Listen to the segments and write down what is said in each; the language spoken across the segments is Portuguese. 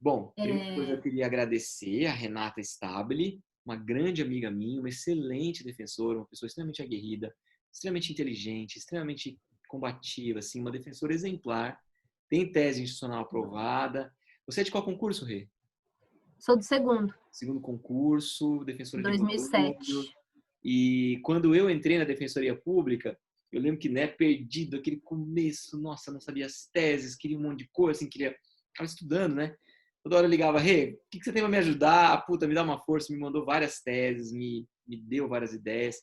Bom, primeira coisa eu queria agradecer a Renata Stabile, uma grande amiga minha, uma excelente defensora, uma pessoa extremamente aguerrida, extremamente inteligente, extremamente combativa, assim, uma defensora exemplar, tem tese institucional aprovada. Você é de qual concurso, Rê? Sou do segundo. Segundo concurso, defensora de barulho. 2007. E quando eu entrei na Defensoria Pública, eu lembro que, né, perdido, aquele começo, nossa, não sabia as teses, queria um monte de coisa, assim, estava estudando, né? Toda hora eu ligava, Rê, o que você tem para me ajudar? Puta, me dá uma força, me mandou várias teses, me deu várias ideias.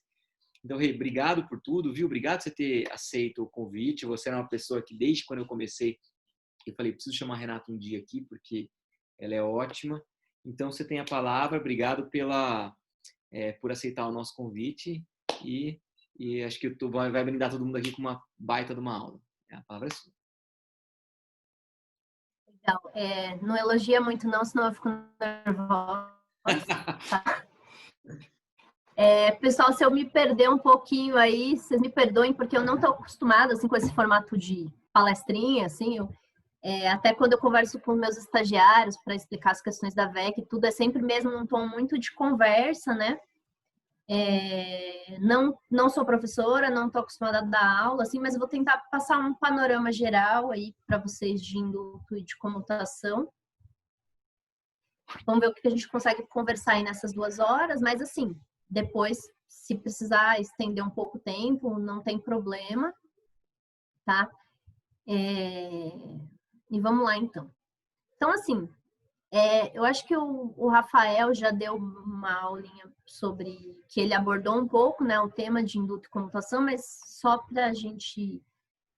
Então, Rê, obrigado por tudo, viu? Obrigado por você ter aceito o convite. Você era uma pessoa que, desde quando eu comecei, eu falei, preciso chamar a Renata um dia aqui, porque ela é ótima. Então, você tem a palavra. Obrigado por aceitar o nosso convite. E acho que tu vai brindar todo mundo aqui com uma baita de uma aula. A palavra é sua. Legal. Não elogia muito não, senão eu fico nervosa. Tá? Pessoal, se eu me perder um pouquinho aí, vocês me perdoem, porque eu não estou acostumada assim, com esse formato de palestrinha, assim, até quando eu converso com meus estagiários para explicar as questões da VEC, tudo é sempre mesmo num tom muito de conversa, né? Não sou professora, não estou acostumada a dar aula, assim, mas eu vou tentar passar um panorama geral aí para vocês de indulto e de comutação. Vamos ver o que a gente consegue conversar aí nessas 2 horas, mas assim, depois, se precisar estender um pouco o tempo, não tem problema, tá? E vamos lá, então. Então, assim, eu acho que o Rafael já deu uma aulinha sobre, que ele abordou um pouco, né, o tema de indulto e comutação, mas só para a gente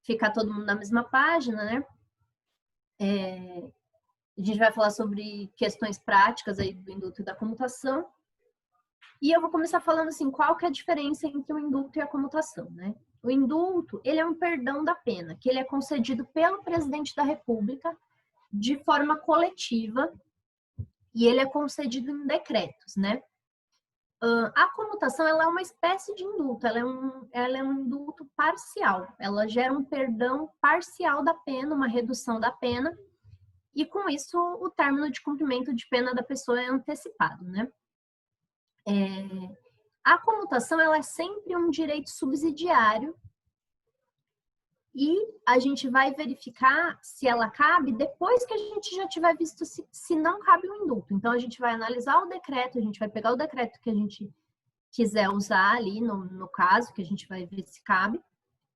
ficar todo mundo na mesma página, né? A gente vai falar sobre questões práticas aí do indulto e da comutação. E eu vou começar falando assim, qual que é a diferença entre o indulto e a comutação, né? O indulto, ele é um perdão da pena, que ele é concedido pelo presidente da República de forma coletiva e ele é concedido em decretos, né? A comutação, ela é uma espécie de indulto, ela é um indulto parcial, ela gera um perdão parcial da pena, uma redução da pena, e com isso o término de cumprimento de pena da pessoa é antecipado, né? A comutação, ela é sempre um direito subsidiário e a gente vai verificar se ela cabe depois que a gente já tiver visto se não cabe o indulto. Então, a gente vai analisar o decreto, a gente vai pegar o decreto que a gente quiser usar ali no caso, que a gente vai ver se cabe,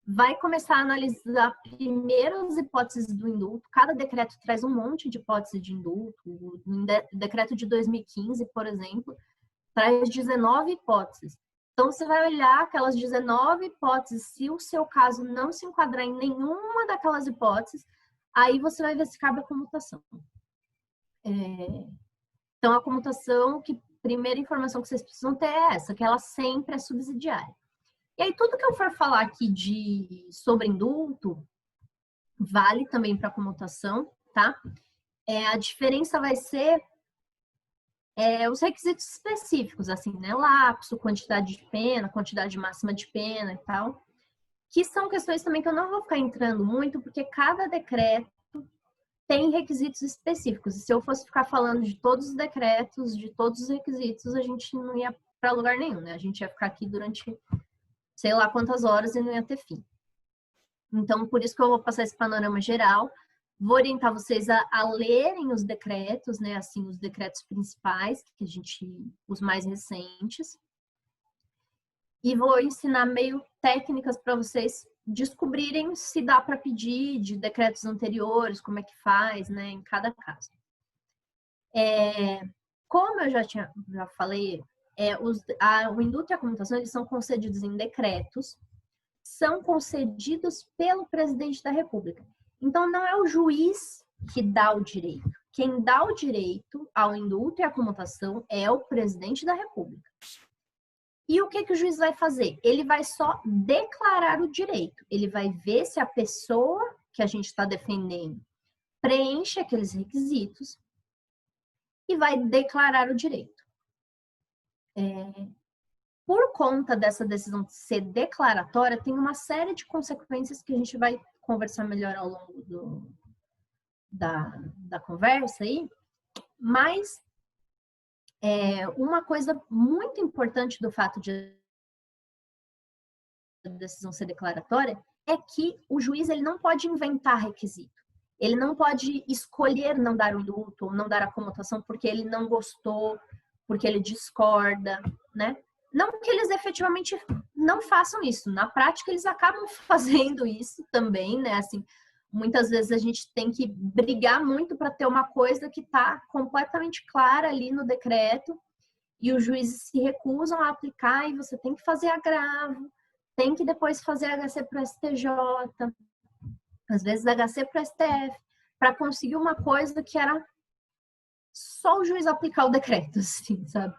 vai começar a analisar primeiro as hipóteses do indulto. Cada decreto traz um monte de hipóteses de indulto. O decreto de 2015, por exemplo, traz 19 hipóteses. Então, você vai olhar aquelas 19 hipóteses, se o seu caso não se enquadrar em nenhuma daquelas hipóteses, aí você vai ver se cabe a comutação. Então, a comutação, que primeira informação que vocês precisam ter é essa, que ela sempre é subsidiária. E aí, tudo que eu for falar aqui sobre indulto, vale também para comutação, tá? A diferença vai ser os requisitos específicos, assim, né? Lapso, quantidade de pena, quantidade máxima de pena e tal, que são questões também que eu não vou ficar entrando muito, porque cada decreto tem requisitos específicos. E se eu fosse ficar falando de todos os decretos, de todos os requisitos, a gente não ia para lugar nenhum, né? A gente ia ficar aqui durante sei lá quantas horas e não ia ter fim. Então, por isso que eu vou passar esse panorama geral. Vou orientar vocês a lerem os decretos, né? Assim, os decretos principais, os mais recentes. E vou ensinar meio técnicas para vocês descobrirem se dá para pedir de decretos anteriores, como é que faz, né? Em cada caso. Como eu já falei, o indulto e a comutação, eles são concedidos em decretos, são concedidos pelo presidente da República. Então, não é o juiz que dá o direito. Quem dá o direito ao indulto e à comutação é o presidente da República. E o que o juiz vai fazer? Ele vai só declarar o direito. Ele vai ver se a pessoa que a gente está defendendo preenche aqueles requisitos e vai declarar o direito. Por conta dessa decisão ser declaratória, tem uma série de consequências que a gente vai conversar melhor ao longo da conversa aí, Mas uma coisa muito importante do fato de a decisão ser declaratória é que o juiz ele não pode inventar requisito. Ele não pode escolher não dar o indulto ou não dar a comutação porque ele não gostou, porque ele discorda, né? Não que eles efetivamente não façam isso. Na prática, eles acabam fazendo isso também, né? Assim, muitas vezes a gente tem que brigar muito para ter uma coisa que está completamente clara ali no decreto e os juízes se recusam a aplicar e você tem que fazer agravo, tem que depois fazer HC para o STJ, às vezes HC para o STF, para conseguir uma coisa que era só o juiz aplicar o decreto, assim, sabe?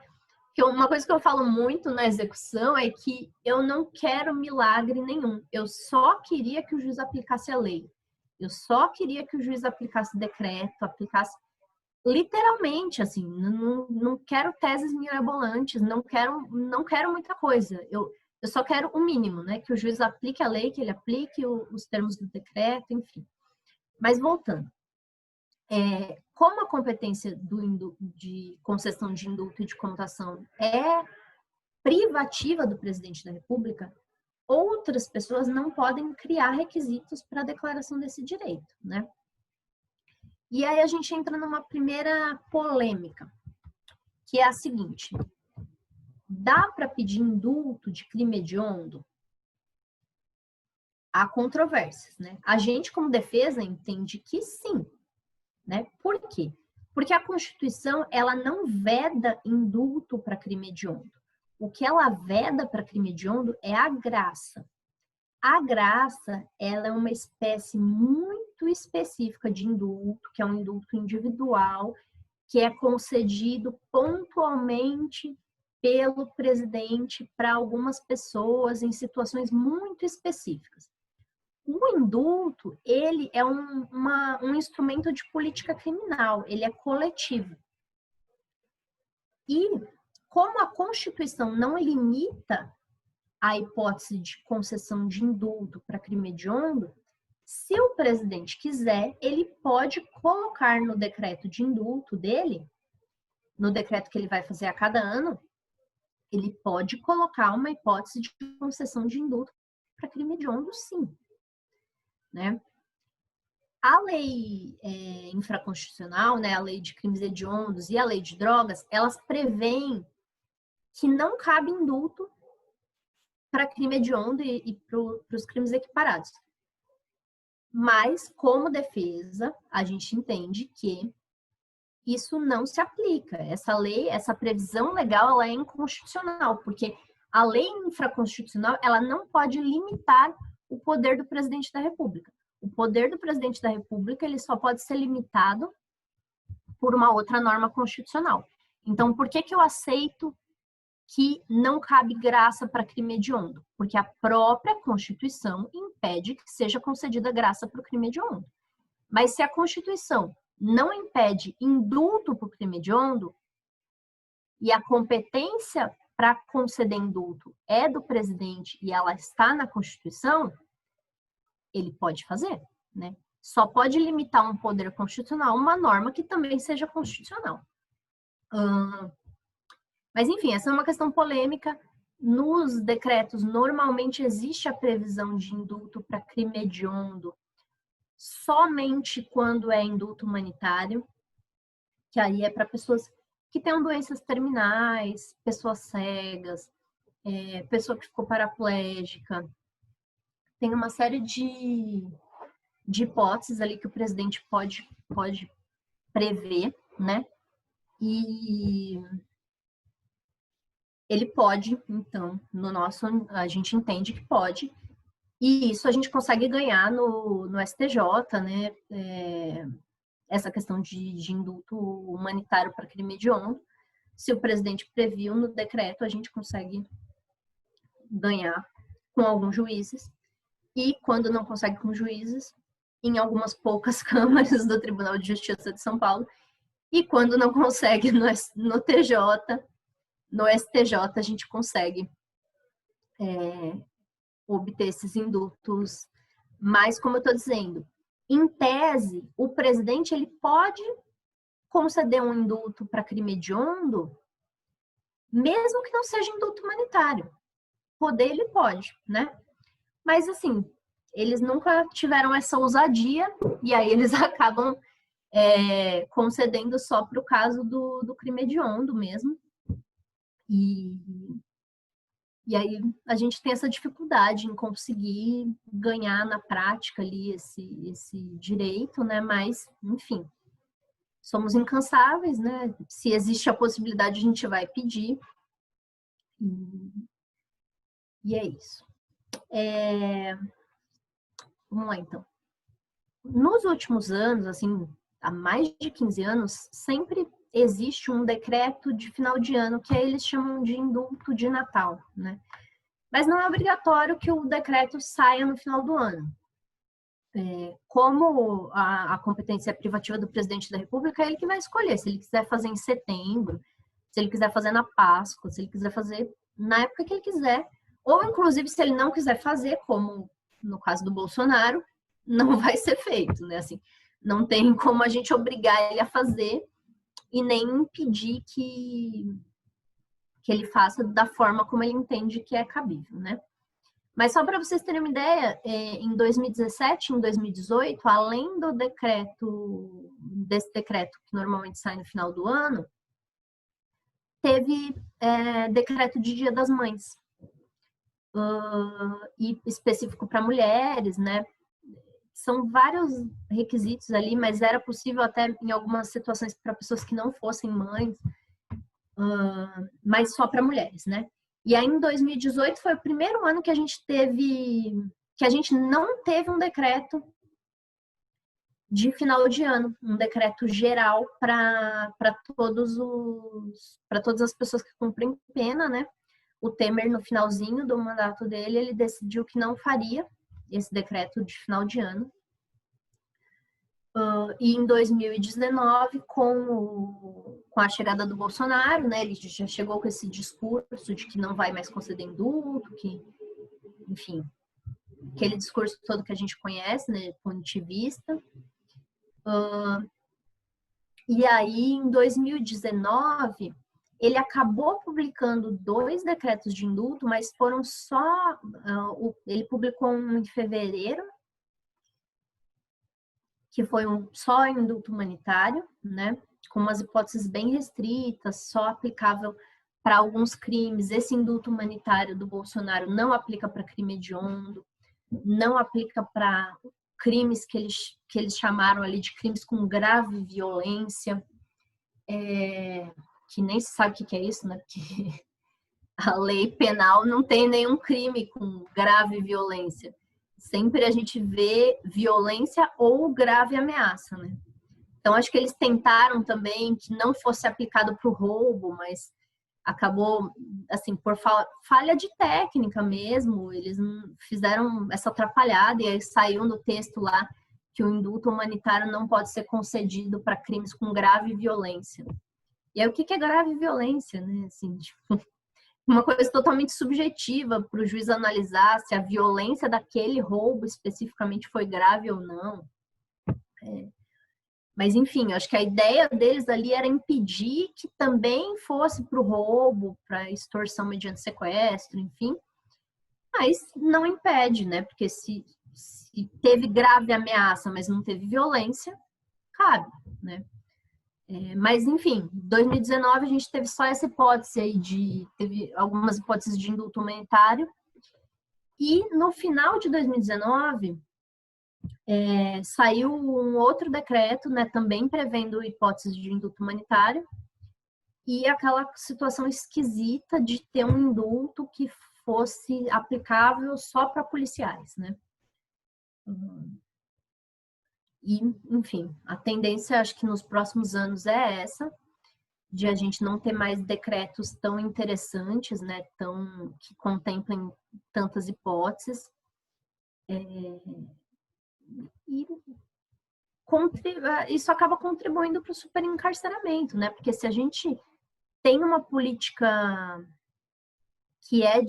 Porque uma coisa que eu falo muito na execução é que eu não quero milagre nenhum. Eu só queria que o juiz aplicasse a lei. Eu só queria que o juiz aplicasse decreto, aplicasse literalmente, assim, não quero teses mirabolantes, não quero muita coisa. Eu só quero o mínimo, né? Que o juiz aplique a lei, que ele aplique os termos do decreto, enfim. Mas voltando. Como a competência de concessão de indulto e de comutação é privativa do presidente da República, outras pessoas não podem criar requisitos para a declaração desse direito, né? E aí a gente entra numa primeira polêmica, que é a seguinte: dá para pedir indulto de crime hediondo? Há controvérsias, né? A gente, como defesa, entende que sim, né? Por quê? Porque a Constituição, ela não veda indulto para crime hediondo. O que ela veda para crime hediondo é a graça. A graça, ela é uma espécie muito específica de indulto, que é um indulto individual, que é concedido pontualmente pelo presidente para algumas pessoas em situações muito específicas. O indulto, ele é um instrumento de política criminal, ele é coletivo. E como a Constituição não limita a hipótese de concessão de indulto para crime hediondo, se o presidente quiser, ele pode colocar no decreto de indulto dele, no decreto que ele vai fazer a cada ano, ele pode colocar uma hipótese de concessão de indulto para crime hediondo, sim. Né? A lei infraconstitucional, né, a lei de crimes hediondos e a lei de drogas, elas prevêem que não cabe indulto para crime hediondo e para os crimes equiparados. Mas, como defesa, a gente entende que isso não se aplica. Essa lei, essa previsão legal, ela é inconstitucional, porque a lei infraconstitucional, ela não pode limitar o poder do presidente da República. O poder do presidente da República, ele só pode ser limitado por uma outra norma constitucional. Então, por que eu aceito que não cabe graça para crime hediondo? Porque a própria Constituição impede que seja concedida graça para o crime hediondo. Mas se a Constituição não impede indulto para o crime hediondo e a competência para conceder indulto é do presidente e ela está na Constituição, ele pode fazer, né? Só pode limitar um poder constitucional uma norma que também seja constitucional. Mas, enfim, essa é uma questão polêmica. Nos decretos, normalmente existe a previsão de indulto para crime hediondo somente quando é indulto humanitário, que aí é para pessoas que tenham doenças terminais, pessoas cegas, pessoa que ficou paraplégica. Tem uma série de hipóteses ali que o presidente pode prever, né? E ele pode, então, a gente entende que pode, e isso a gente consegue ganhar no STJ, né? Essa questão de indulto humanitário para crime hediondo. Se o presidente previu no decreto, a gente consegue ganhar com alguns juízes. E quando não consegue com juízes, em algumas poucas câmaras do Tribunal de Justiça de São Paulo. E quando não consegue no TJ, no STJ, a gente consegue obter esses indultos. Mas, como eu estou dizendo, em tese, o presidente ele pode conceder um indulto para crime hediondo, mesmo que não seja indulto humanitário. Poder, ele pode, né? Mas, assim, eles nunca tiveram essa ousadia, e aí eles acabam concedendo só para o caso do crime hediondo mesmo. E aí a gente tem essa dificuldade em conseguir ganhar na prática ali esse direito, né? Mas, enfim, somos incansáveis, né? Se existe a possibilidade, a gente vai pedir. E é isso. Vamos lá, então. Nos últimos anos, assim, há mais de 15 anos, sempre existe um decreto de final de ano que eles chamam de indulto de Natal, né? Mas não é obrigatório que o decreto saia no final do ano. Como a competência é privativa do presidente da República, é ele que vai escolher. Se ele quiser fazer em setembro, se ele quiser fazer na Páscoa, se ele quiser fazer na época que ele quiser, ou inclusive se ele não quiser fazer, como no caso do Bolsonaro, não vai ser feito, né? Assim, não tem como a gente obrigar ele a fazer e nem impedir que ele faça da forma como ele entende que é cabível, né? Mas só para vocês terem uma ideia, em 2017 e em 2018, além desse decreto que normalmente sai no final do ano, teve decreto de Dia das Mães, e específico para mulheres, né? São vários requisitos ali, mas era possível até em algumas situações para pessoas que não fossem mães, mas só para mulheres, né? E aí em 2018 foi o primeiro ano que a gente não teve um decreto de final de ano, um decreto geral para todas as pessoas que cumprem pena, né? O Temer, no finalzinho do mandato dele, ele decidiu que não faria esse decreto de final de ano. E em 2019, com a chegada do Bolsonaro, né, ele já chegou com esse discurso de que não vai mais conceder indulto, que, enfim, aquele discurso todo que a gente conhece, né, punitivista. E aí, em 2019, ele acabou publicando 2 decretos de indulto, mas foram só... ele publicou um em fevereiro, que foi só indulto humanitário, né? Com umas hipóteses bem restritas, só aplicável para alguns crimes. Esse indulto humanitário do Bolsonaro não aplica para crime hediondo, não aplica para crimes que eles chamaram ali de crimes com grave violência, que nem se sabe o que é isso, né? Porque a lei penal não tem nenhum crime com grave violência. Sempre a gente vê violência ou grave ameaça, né? Então, acho que eles tentaram também que não fosse aplicado para o roubo, mas acabou, assim, por falha de técnica mesmo, eles fizeram essa atrapalhada e aí saiu no texto lá que o indulto humanitário não pode ser concedido para crimes com grave violência. E aí, o que é grave violência, né? Assim, tipo, uma coisa totalmente subjetiva para o juiz analisar se a violência daquele roubo especificamente foi grave ou não. Mas, enfim, eu acho que a ideia deles ali era impedir que também fosse para o roubo, para extorsão mediante sequestro, enfim. Mas não impede, né? Porque se teve grave ameaça, mas não teve violência, cabe, né? Mas, enfim, em 2019 a gente teve só essa hipótese aí teve algumas hipóteses de indulto humanitário. E no final de 2019, saiu um outro decreto, né, também prevendo hipóteses de indulto humanitário. E aquela situação esquisita de ter um indulto que fosse aplicável só para policiais, né? E, enfim, a tendência, acho que nos próximos anos é essa, de a gente não ter mais decretos tão interessantes, né, que contemplem tantas hipóteses. E isso acaba contribuindo para o superencarceramento, né? Porque se a gente tem uma política que é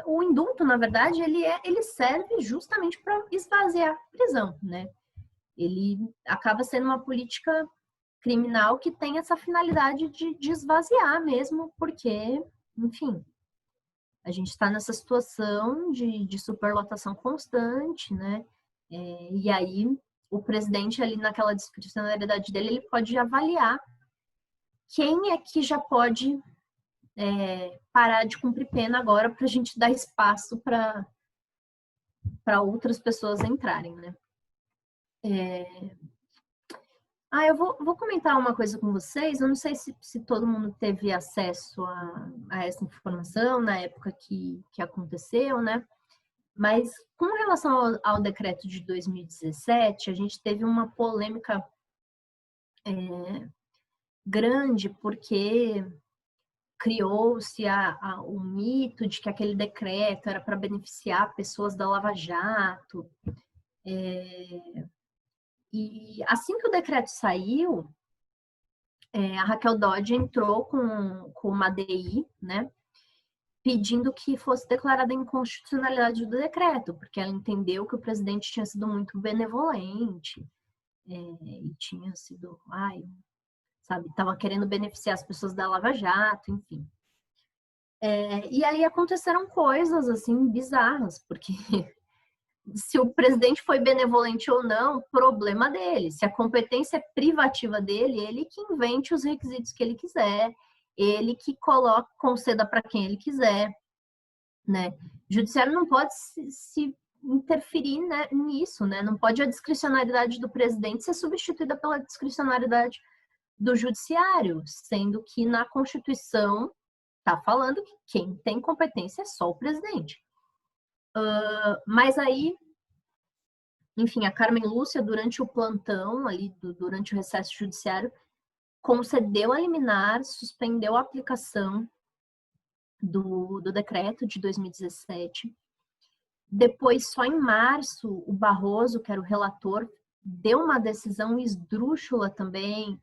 o indulto, na verdade, ele serve justamente para esvaziar a prisão, né? Ele acaba sendo uma política criminal que tem essa finalidade de esvaziar mesmo, porque, enfim, a gente está nessa situação de superlotação constante, né? E aí o presidente ali naquela discricionariedade dele, ele pode avaliar quem é que já pode parar de cumprir pena agora para a gente dar espaço para outras pessoas entrarem, né? Eu vou comentar uma coisa com vocês. Eu não sei se todo mundo teve acesso a essa informação na época que aconteceu, né? Mas com relação ao decreto de 2017, a gente teve uma polêmica grande, porque criou-se o mito de que aquele decreto era para beneficiar pessoas da Lava Jato. E assim que o decreto saiu, a Raquel Dodge entrou com uma DI, né, pedindo que fosse declarada a inconstitucionalidade do decreto, porque ela entendeu que o presidente tinha sido muito benevolente e tinha sido, sabe, estava querendo beneficiar as pessoas da Lava Jato, enfim. E aí aconteceram coisas, assim, bizarras, porque se o presidente foi benevolente ou não, problema dele. Se a competência é privativa dele, ele que invente os requisitos que ele quiser, ele que conceda para quem ele quiser, né? O judiciário não pode se interferir, né, nisso, né? Não pode a discricionariedade do presidente ser substituída pela discricionariedade do judiciário, sendo que na Constituição está falando que quem tem competência é só o presidente. Mas aí, enfim, a Carmen Lúcia, durante o plantão, ali, durante o recesso judiciário, concedeu a liminar, suspendeu a aplicação do decreto de 2017. Depois, só em março, o Barroso, que era o relator, deu uma decisão esdrúxula também,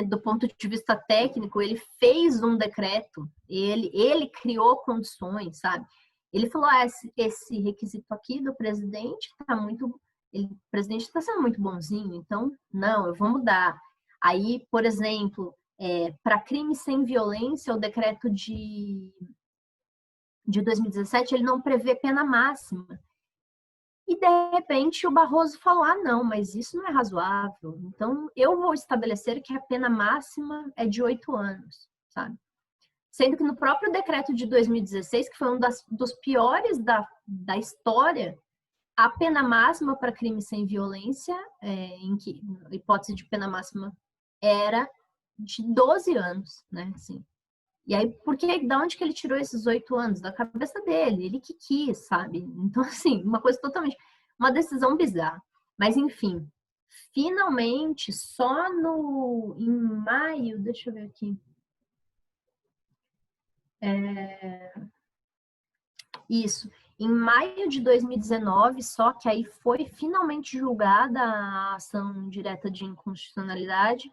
do ponto de vista técnico. Ele fez um decreto, ele criou condições, sabe? Ele falou, esse requisito aqui do presidente o presidente está sendo muito bonzinho, então, não, eu vou mudar. Aí, por exemplo, para crime sem violência, o decreto de 2017, ele não prevê pena máxima. E, de repente, o Barroso falou, não, mas isso não é razoável. Então, eu vou estabelecer que a pena máxima é de 8 anos, sabe? Sendo que no próprio decreto de 2016, que foi um dos piores da história, a pena máxima para crime sem violência, em que a hipótese de pena máxima era de 12 anos, né? Assim. E aí, da onde que ele tirou esses 8 anos? Da cabeça dele, ele que quis, sabe? Então, assim, uma coisa totalmente... Uma decisão bizarra. Mas, enfim, finalmente, só em maio... Deixa eu ver aqui. Isso. Em maio de 2019, só que aí foi finalmente julgada a ação direta de inconstitucionalidade,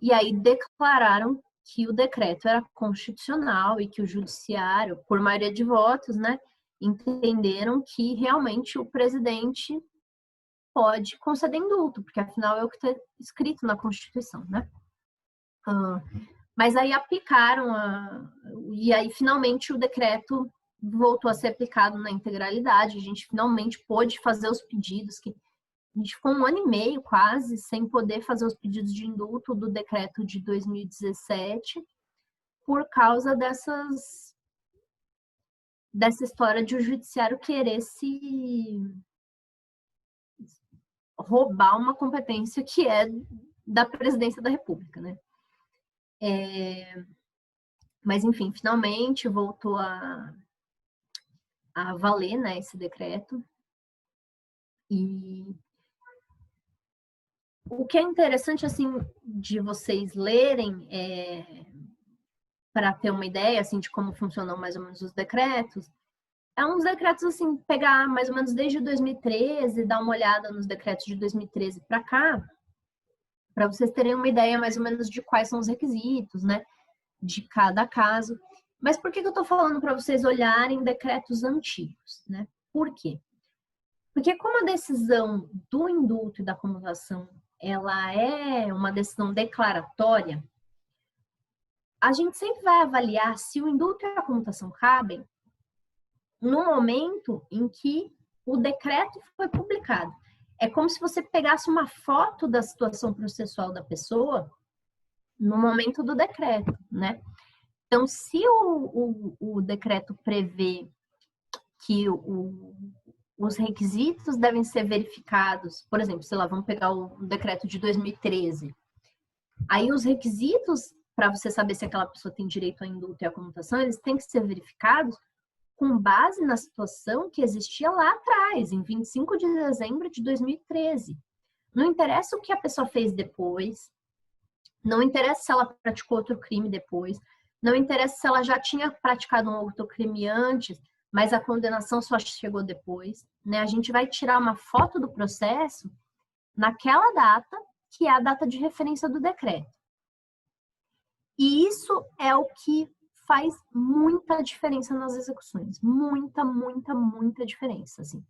e aí declararam que o decreto era constitucional e que o judiciário, por maioria de votos, né, entenderam que realmente o presidente pode conceder indulto, porque afinal é o que está escrito na Constituição, né? Mas aí aplicaram, e aí finalmente o decreto voltou a ser aplicado na integralidade. A gente finalmente pôde fazer os pedidos, que a gente ficou 1 ano e meio quase sem poder fazer os pedidos de indulto do decreto de 2017 por causa dessa história de o judiciário querer se roubar uma competência que é da presidência da República, né? Mas, enfim, finalmente voltou a valer, né, esse decreto. E o que é interessante, assim, de vocês lerem, para ter uma ideia, assim, de como funcionam mais ou menos os decretos, uns decretos, assim, pegar mais ou menos desde 2013, dar uma olhada nos decretos de 2013 para cá, para vocês terem uma ideia mais ou menos de quais são os requisitos, né, de cada caso. Mas por que eu estou falando para vocês olharem decretos antigos, né? Por quê? Porque como a decisão do indulto e da comutação ela é uma decisão declaratória, a gente sempre vai avaliar se o indulto e a comutação cabem no momento em que o decreto foi publicado. É como se você pegasse uma foto da situação processual da pessoa no momento do decreto, né? Então, se o decreto prevê que os requisitos devem ser verificados, por exemplo, sei lá, vamos pegar o decreto de 2013. Aí os requisitos para você saber se aquela pessoa tem direito a indulto e a comutação, eles têm que ser verificados com base na situação que existia lá atrás, em 25 de dezembro de 2013. Não interessa o que a pessoa fez depois, não interessa se ela praticou outro crime depois, não interessa se ela já tinha praticado um outro crime antes, mas a condenação só chegou depois, né? A gente vai tirar uma foto do processo naquela data, que é a data de referência do decreto. E isso é o que faz muita diferença nas execuções. Muita, muita, muita diferença, assim.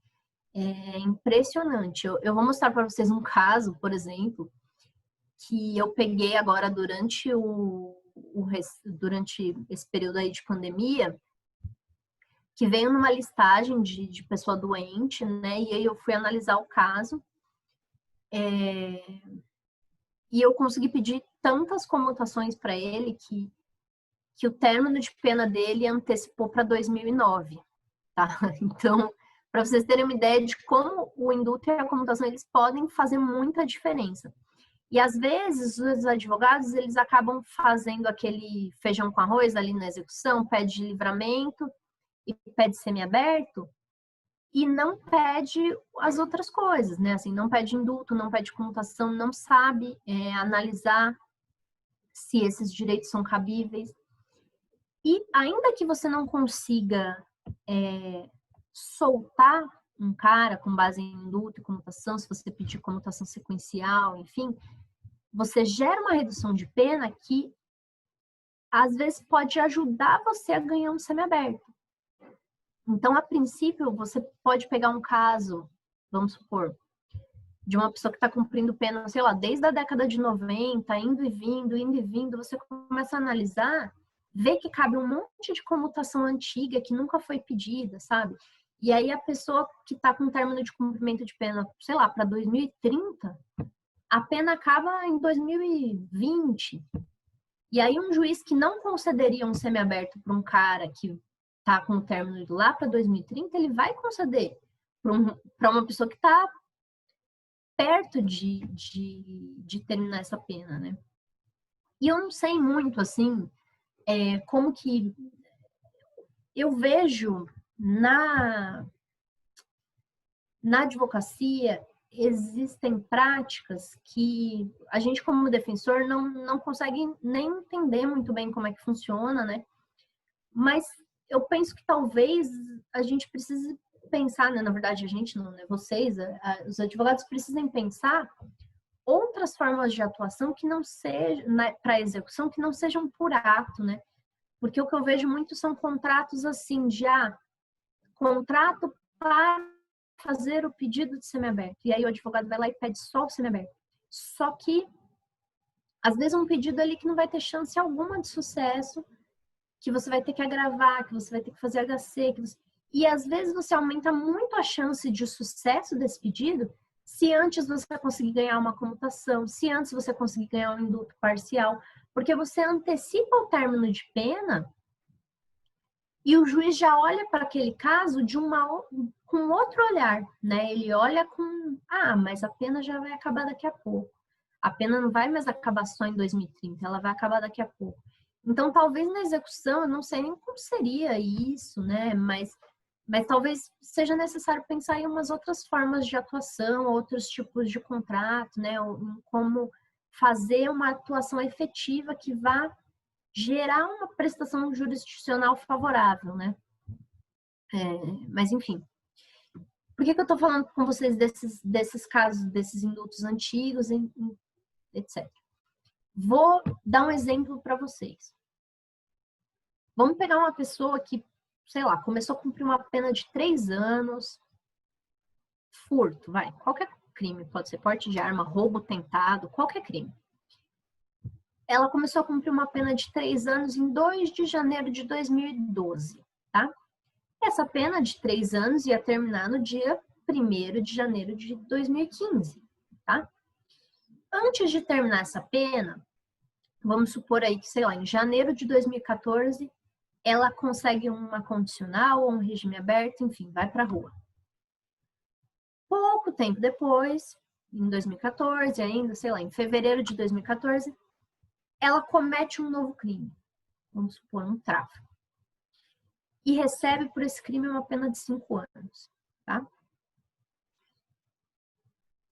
É impressionante. Eu vou mostrar para vocês um caso, por exemplo, que eu peguei agora durante esse período aí de pandemia, que veio numa listagem de pessoa doente, né? E aí eu fui analisar o caso. E eu consegui pedir tantas comutações para ele que o término de pena dele antecipou para 2009, tá? Então, para vocês terem uma ideia de como o indulto e a comutação eles podem fazer muita diferença. E às vezes os advogados eles acabam fazendo aquele feijão com arroz ali na execução, pede de livramento e pede semiaberto e não pede as outras coisas, né? Assim, não pede indulto, não pede comutação, não sabe analisar se esses direitos são cabíveis. E ainda que você não consiga soltar um cara com base em indulto e comutação, se você pedir comutação sequencial, enfim, você gera uma redução de pena que às vezes pode ajudar você a ganhar um semiaberto. Então, a princípio, você pode pegar um caso, vamos supor, de uma pessoa que está cumprindo pena, sei lá, desde a década de 90, indo e vindo, você começa a analisar, vê que cabe um monte de comutação antiga que nunca foi pedida, sabe? E aí a pessoa que está com término de cumprimento de pena, sei lá, para 2030, a pena acaba em 2020. E aí um juiz que não concederia um semiaberto para um cara que está com o término de lá para 2030, ele vai conceder para uma pessoa que está perto de terminar essa pena, né? E eu não sei muito, assim, como que... Eu vejo na advocacia existem práticas que a gente, como defensor, não consegue nem entender muito bem como é que funciona, né? Mas eu penso que talvez a gente precise pensar, né? Na verdade, a gente não, né? Vocês, os advogados precisem pensar outras formas de atuação que não sejam, né, para execução, que não sejam por ato, né? Porque o que eu vejo muito são contratos assim, de contrato para fazer o pedido de semiaberto. E aí o advogado vai lá e pede só o semiaberto. Só que, às vezes, um pedido ali que não vai ter chance alguma de sucesso, que você vai ter que agravar, que você vai ter que fazer HC. E, às vezes, você aumenta muito a chance de sucesso desse pedido se antes você conseguir ganhar uma comutação, se antes você conseguir ganhar um indulto parcial, porque você antecipa o término de pena e o juiz já olha para aquele caso com outro olhar, né? Ele olha com, mas a pena já vai acabar daqui a pouco. A pena não vai mais acabar só em 2030, ela vai acabar daqui a pouco. Então, talvez na execução, eu não sei nem como seria isso, né? Mas talvez seja necessário pensar em umas outras formas de atuação, outros tipos de contrato, né? Em como fazer uma atuação efetiva que vá gerar uma prestação jurisdicional favorável, né? Mas, enfim. Por que eu tô falando com vocês desses casos, desses indultos antigos, etc. Vou dar um exemplo para vocês. Vamos pegar uma pessoa que, sei lá, começou a cumprir uma pena de 3 anos, furto, crime, pode ser porte de arma, roubo tentado, qualquer crime. Ela começou a cumprir uma pena de 3 anos em 2 de janeiro de 2012, tá? Essa pena de 3 anos ia terminar no dia 1º de janeiro de 2015, tá? Antes de terminar essa pena, vamos supor aí que, sei lá, em janeiro de 2014, ela consegue uma condicional ou um regime aberto, enfim, vai pra rua. Pouco tempo depois, em 2014 ainda, sei lá, em fevereiro de 2014, ela comete um novo crime, vamos supor, um tráfico, e recebe por esse crime uma pena de 5 anos, tá?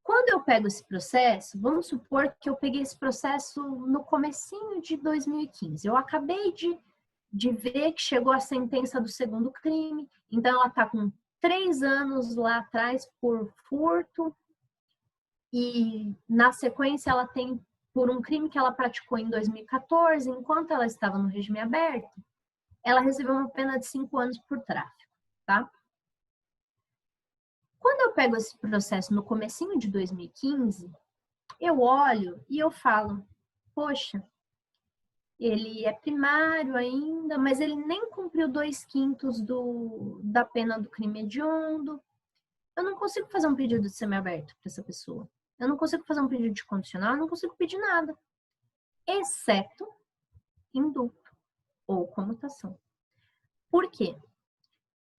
Quando eu pego esse processo, vamos supor que eu peguei esse processo no comecinho de 2015. Eu acabei de ver que chegou a sentença do segundo crime, então ela está com 3 anos lá atrás por furto, e na sequência ela tem por um crime que ela praticou em 2014, enquanto ela estava no regime aberto, ela recebeu uma pena de 5 anos por tráfico, tá? Quando eu pego esse processo no comecinho de 2015, eu olho e eu falo, poxa, ele é primário ainda, mas ele nem cumpriu 2/5 da pena do crime hediondo. Eu não consigo fazer um pedido de semiaberto para essa pessoa. Eu não consigo fazer um pedido de condicional, eu não consigo pedir nada, exceto indulto ou comutação. Por quê?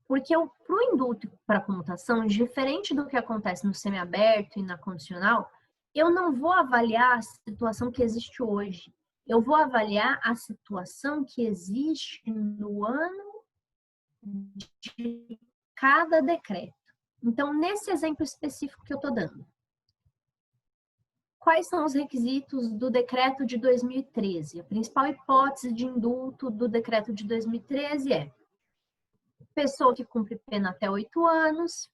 Porque para o indulto e para a comutação, diferente do que acontece no semiaberto e na condicional, eu não vou avaliar a situação que existe hoje. Eu vou avaliar a situação que existe no ano de cada decreto. Então, nesse exemplo específico que eu estou dando, quais são os requisitos do decreto de 2013? A principal hipótese de indulto do decreto de 2013 é pessoa que cumpre pena até 8 anos,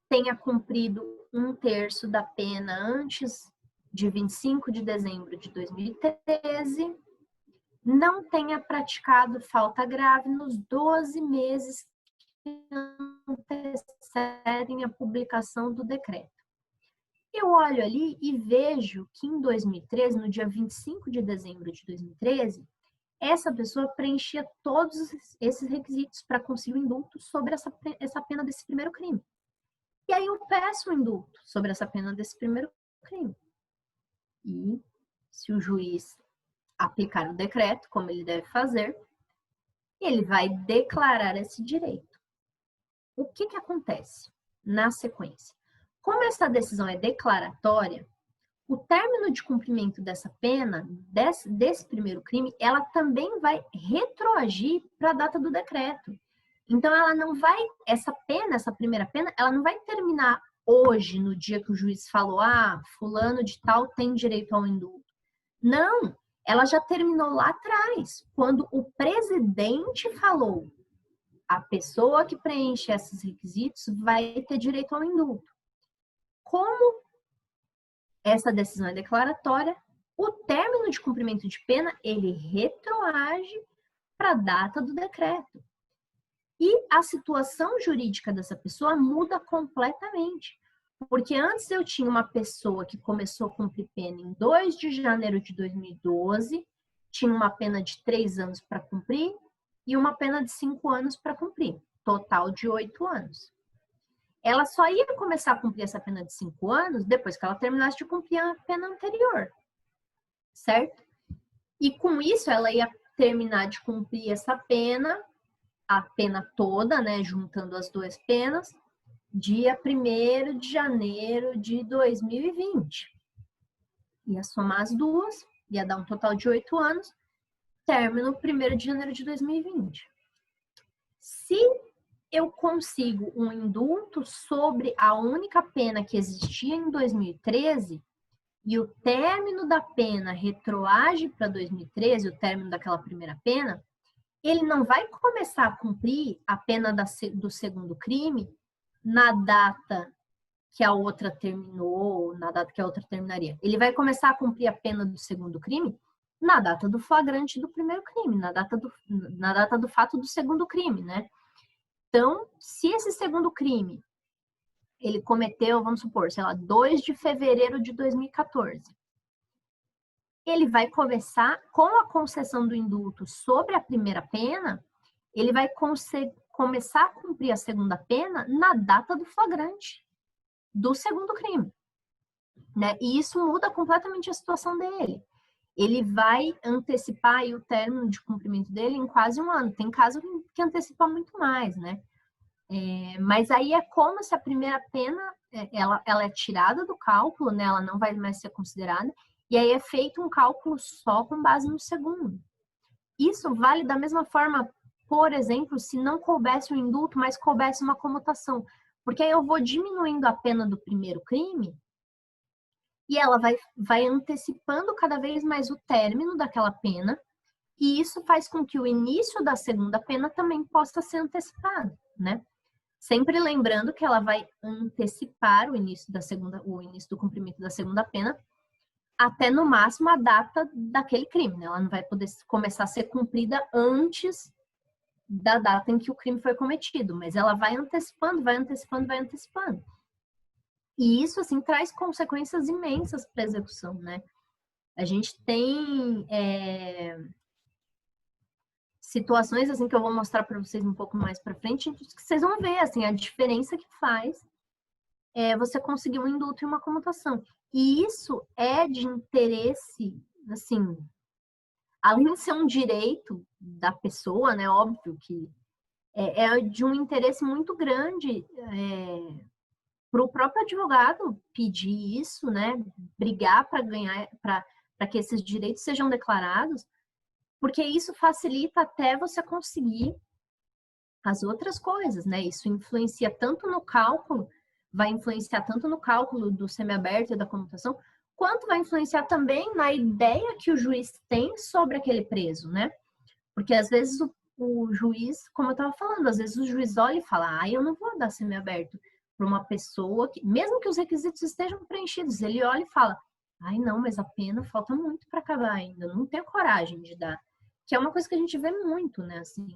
tenha cumprido 1/3 da pena antes de 25 de dezembro de 2013, não tenha praticado falta grave nos 12 meses que antecedem a publicação do decreto. Eu olho ali e vejo que em 2013, no dia 25 de dezembro de 2013, essa pessoa preenchia todos esses requisitos para conseguir o indulto sobre essa pena desse primeiro crime. E aí eu peço o indulto sobre essa pena desse primeiro crime. E se o juiz aplicar o decreto, como ele deve fazer, ele vai declarar esse direito. O que acontece na sequência? Como essa decisão é declaratória, o término de cumprimento dessa pena, desse primeiro crime, ela também vai retroagir para a data do decreto. Então, ela não vai, essa primeira pena, ela não vai terminar hoje, no dia que o juiz falou, fulano de tal tem direito ao indulto. Não, ela já terminou lá atrás, quando o presidente falou, a pessoa que preenche esses requisitos vai ter direito ao indulto. Como essa decisão é declaratória, o término de cumprimento de pena, ele retroage para a data do decreto. E a situação jurídica dessa pessoa muda completamente. Porque antes eu tinha uma pessoa que começou a cumprir pena em 2 de janeiro de 2012, tinha uma pena de 3 anos para cumprir e uma pena de 5 anos para cumprir, total de 8 anos. Ela só ia começar a cumprir essa pena de 5 anos depois que ela terminasse de cumprir a pena anterior, certo? E com isso ela ia terminar de cumprir essa pena, a pena toda, né, juntando as 2 penas, dia 1º de janeiro de 2020. Ia somar as 2, ia dar um total de 8 anos, término 1º de janeiro de 2020. Se eu consigo um indulto sobre a única pena que existia em 2013 e o término da pena retroage para 2013, o término daquela primeira pena, ele não vai começar a cumprir a pena do segundo crime na data que a outra terminou, na data que a outra terminaria. Ele vai começar a cumprir a pena do segundo crime na data do flagrante do primeiro crime, na data do fato do segundo crime, né? Então, se esse segundo crime ele cometeu, vamos supor, sei lá, 2 de fevereiro de 2014. Ele vai começar, com a concessão do indulto sobre a primeira pena, ele vai começar a cumprir a segunda pena na data do flagrante do segundo crime, né? E isso muda completamente a situação dele. Ele vai antecipar aí o término de cumprimento dele em quase 1 ano. Tem caso que antecipa muito mais, né? Mas aí é como se a primeira pena, ela é tirada do cálculo, né? Ela não vai mais ser considerada, e aí é feito um cálculo só com base no segundo. Isso vale da mesma forma, por exemplo, se não coubesse um indulto, mas coubesse uma comutação. Porque aí eu vou diminuindo a pena do primeiro crime e ela vai antecipando cada vez mais o término daquela pena, e isso faz com que o início da segunda pena também possa ser antecipado, né? Sempre lembrando que ela vai antecipar o início do cumprimento da segunda pena até no máximo a data daquele crime, né? Ela não vai poder começar a ser cumprida antes da data em que o crime foi cometido, mas ela vai antecipando, vai antecipando, vai antecipando. E isso, assim, traz consequências imensas para a execução, né? A gente tem situações, assim, que eu vou mostrar para vocês um pouco mais para frente, que vocês vão ver, assim, a diferença que faz você conseguir um indulto e uma comutação. E isso é de interesse, assim, além de ser um direito da pessoa, né? Óbvio que é de um interesse muito grande para o próprio advogado pedir isso, né? Brigar para ganhar, para que esses direitos sejam declarados, porque isso facilita até você conseguir as outras coisas, né? Isso influencia tanto no cálculo, vai influenciar tanto no cálculo do semiaberto e da comutação, quanto vai influenciar também na ideia que o juiz tem sobre aquele preso, né? Porque às vezes o juiz, como eu estava falando, às vezes o juiz olha e fala, eu não vou dar semiaberto para uma pessoa que, mesmo que os requisitos estejam preenchidos, ele olha e fala, não, mas a pena falta muito para acabar ainda, não tenho coragem de dar. Que é uma coisa que a gente vê muito, né, assim,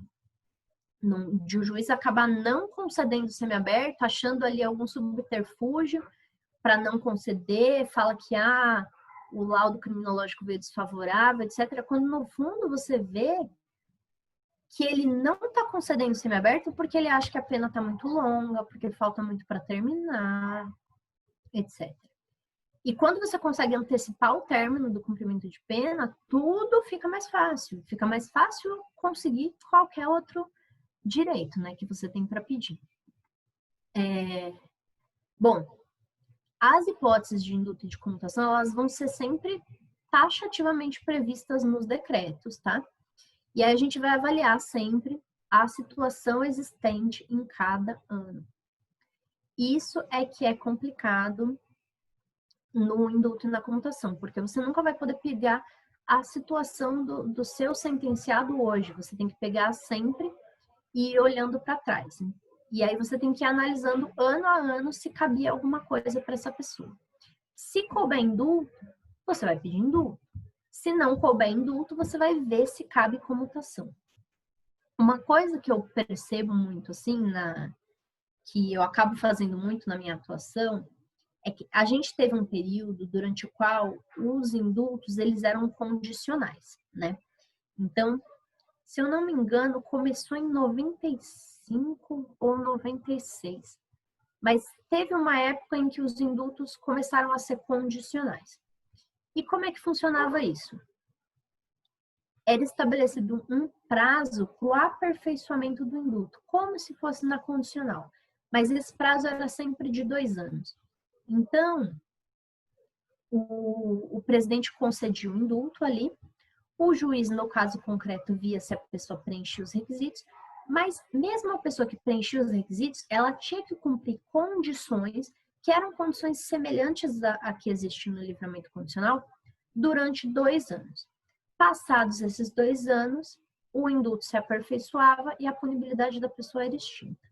de o juiz acabar não concedendo semiaberto, achando ali algum subterfúgio para não conceder, fala que o laudo criminológico veio desfavorável, etc. Quando no fundo você vê que ele não está concedendo semiaberto porque ele acha que a pena está muito longa, porque falta muito para terminar, etc. E quando você consegue antecipar o término do cumprimento de pena, tudo fica mais fácil. Fica mais fácil conseguir qualquer outro direito, né, que você tem para pedir. Bom, as hipóteses de indulto e de comutação, elas vão ser sempre taxativamente previstas nos decretos, tá? E aí a gente vai avaliar sempre a situação existente em cada ano. Isso é que é complicado no indulto e na comutação, porque você nunca vai poder pegar a situação do seu sentenciado hoje. Você tem que pegar sempre e ir olhando para trás. E aí você tem que ir analisando ano a ano se cabia alguma coisa para essa pessoa. Se couber indulto, você vai pedir indulto. Se não couber indulto, você vai ver se cabe comutação. Uma coisa que eu percebo muito, assim, que eu acabo fazendo muito na minha atuação, é que a gente teve um período durante o qual os indultos, eles eram condicionais, né? Então, se eu não me engano, começou em 95 ou 96. Mas teve uma época em que os indultos começaram a ser condicionais. E como é que funcionava isso? Era estabelecido um prazo para o aperfeiçoamento do indulto, como se fosse na condicional. Mas esse prazo era sempre de 2 anos. Então, o presidente concedia o indulto ali, o juiz, no caso concreto, via se a pessoa preenchia os requisitos, mas mesmo a pessoa que preenchia os requisitos, ela tinha que cumprir condições que eram condições semelhantes a que existem no livramento condicional durante 2 anos. Passados esses 2 anos, o indulto se aperfeiçoava e a punibilidade da pessoa era extinta.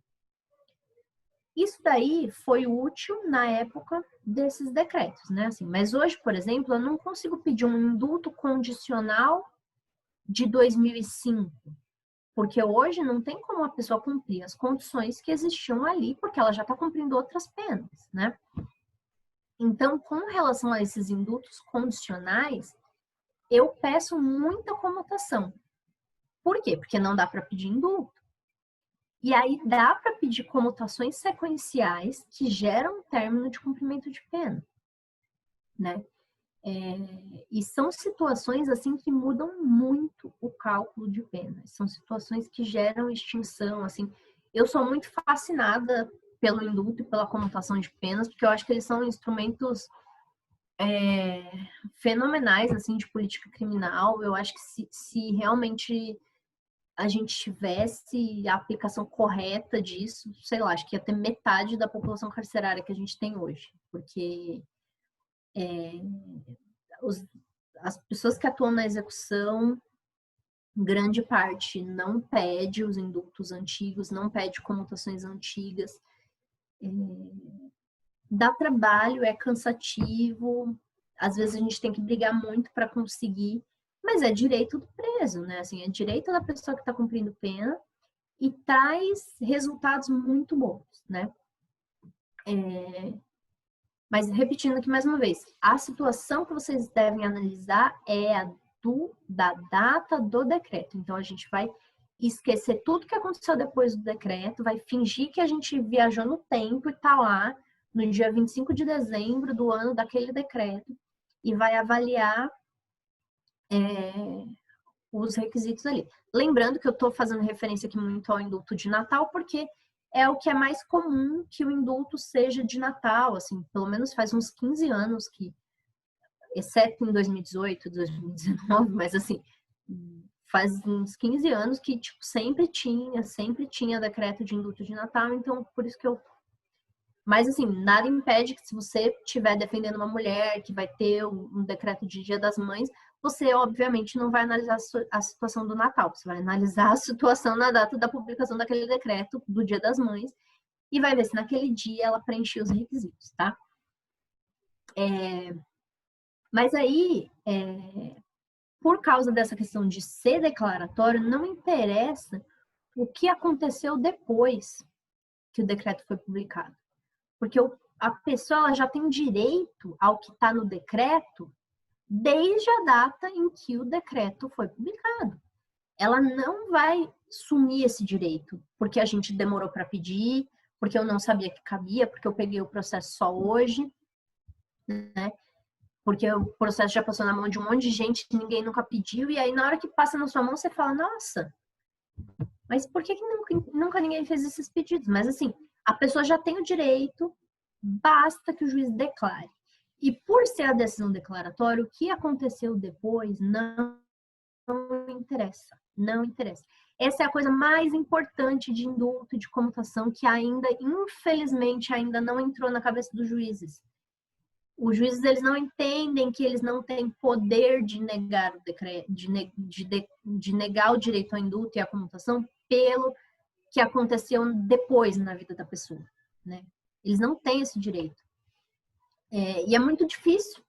Isso daí foi útil na época desses decretos, né? Assim, mas hoje, por exemplo, eu não consigo pedir um indulto condicional de 2005, Porque hoje não tem como a pessoa cumprir as condições que existiam ali, porque ela já está cumprindo outras penas, né? Então, com relação a esses indultos condicionais, eu peço muita comutação. Por quê? Porque não dá para pedir indulto. E aí dá para pedir comutações sequenciais que geram um término de cumprimento de pena, né? E são situações assim que mudam muito o cálculo de penas. São situações que geram extinção, assim. Eu sou muito fascinada pelo indulto e pela comutação de penas, porque eu acho que eles são instrumentos fenomenais assim de política criminal. Eu acho que se realmente a gente tivesse a aplicação correta disso, sei lá, acho que ia ter metade da população carcerária que a gente tem hoje, porque as pessoas que atuam na execução, grande parte não pede os indultos antigos, não pede comutações antigas. Dá trabalho, é cansativo, às vezes a gente tem que brigar muito para conseguir, mas é direito do preso, né? Assim, é direito da pessoa que está cumprindo pena e traz resultados muito bons, né? Mas repetindo aqui mais uma vez, a situação que vocês devem analisar é a da data do decreto. Então, a gente vai esquecer tudo que aconteceu depois do decreto, vai fingir que a gente viajou no tempo e está lá no dia 25 de dezembro do ano daquele decreto e vai avaliar os requisitos ali. Lembrando que eu estou fazendo referência aqui muito ao indulto de Natal, porque é o que é mais comum que o indulto seja de Natal, assim, pelo menos faz uns 15 anos que, exceto em 2018, 2019, mas assim, faz uns 15 anos que, tipo, sempre tinha decreto de indulto de Natal, então por isso que eu... Mas, assim, nada impede que se você estiver defendendo uma mulher que vai ter um decreto de Dia das Mães, você, obviamente, não vai analisar a situação do Natal. Você vai analisar a situação na data da publicação daquele decreto do Dia das Mães e vai ver se naquele dia ela preencheu os requisitos, tá? Mas aí, por causa dessa questão de ser declaratório, não interessa o que aconteceu depois que o decreto foi publicado. Porque a pessoa ela já tem direito ao que está no decreto desde a data em que o decreto foi publicado. Ela não vai sumir esse direito porque a gente demorou para pedir, porque eu não sabia que cabia, porque eu peguei o processo só hoje, né? Porque o processo já passou na mão de um monte de gente que ninguém nunca pediu, e aí na hora que passa na sua mão você fala, nossa, mas por que nunca ninguém fez esses pedidos? Mas assim, a pessoa já tem o direito, basta que o juiz declare. E por ser a decisão declaratória, o que aconteceu depois não interessa. Não interessa. Essa é a coisa mais importante de indulto e de comutação que ainda, infelizmente, ainda não entrou na cabeça dos juízes. Os juízes eles não entendem que eles não têm poder de negar o decreto, de negar o direito ao indulto e à comutação pelo que aconteceu depois na vida da pessoa, né? Eles não têm esse direito. E é muito difícil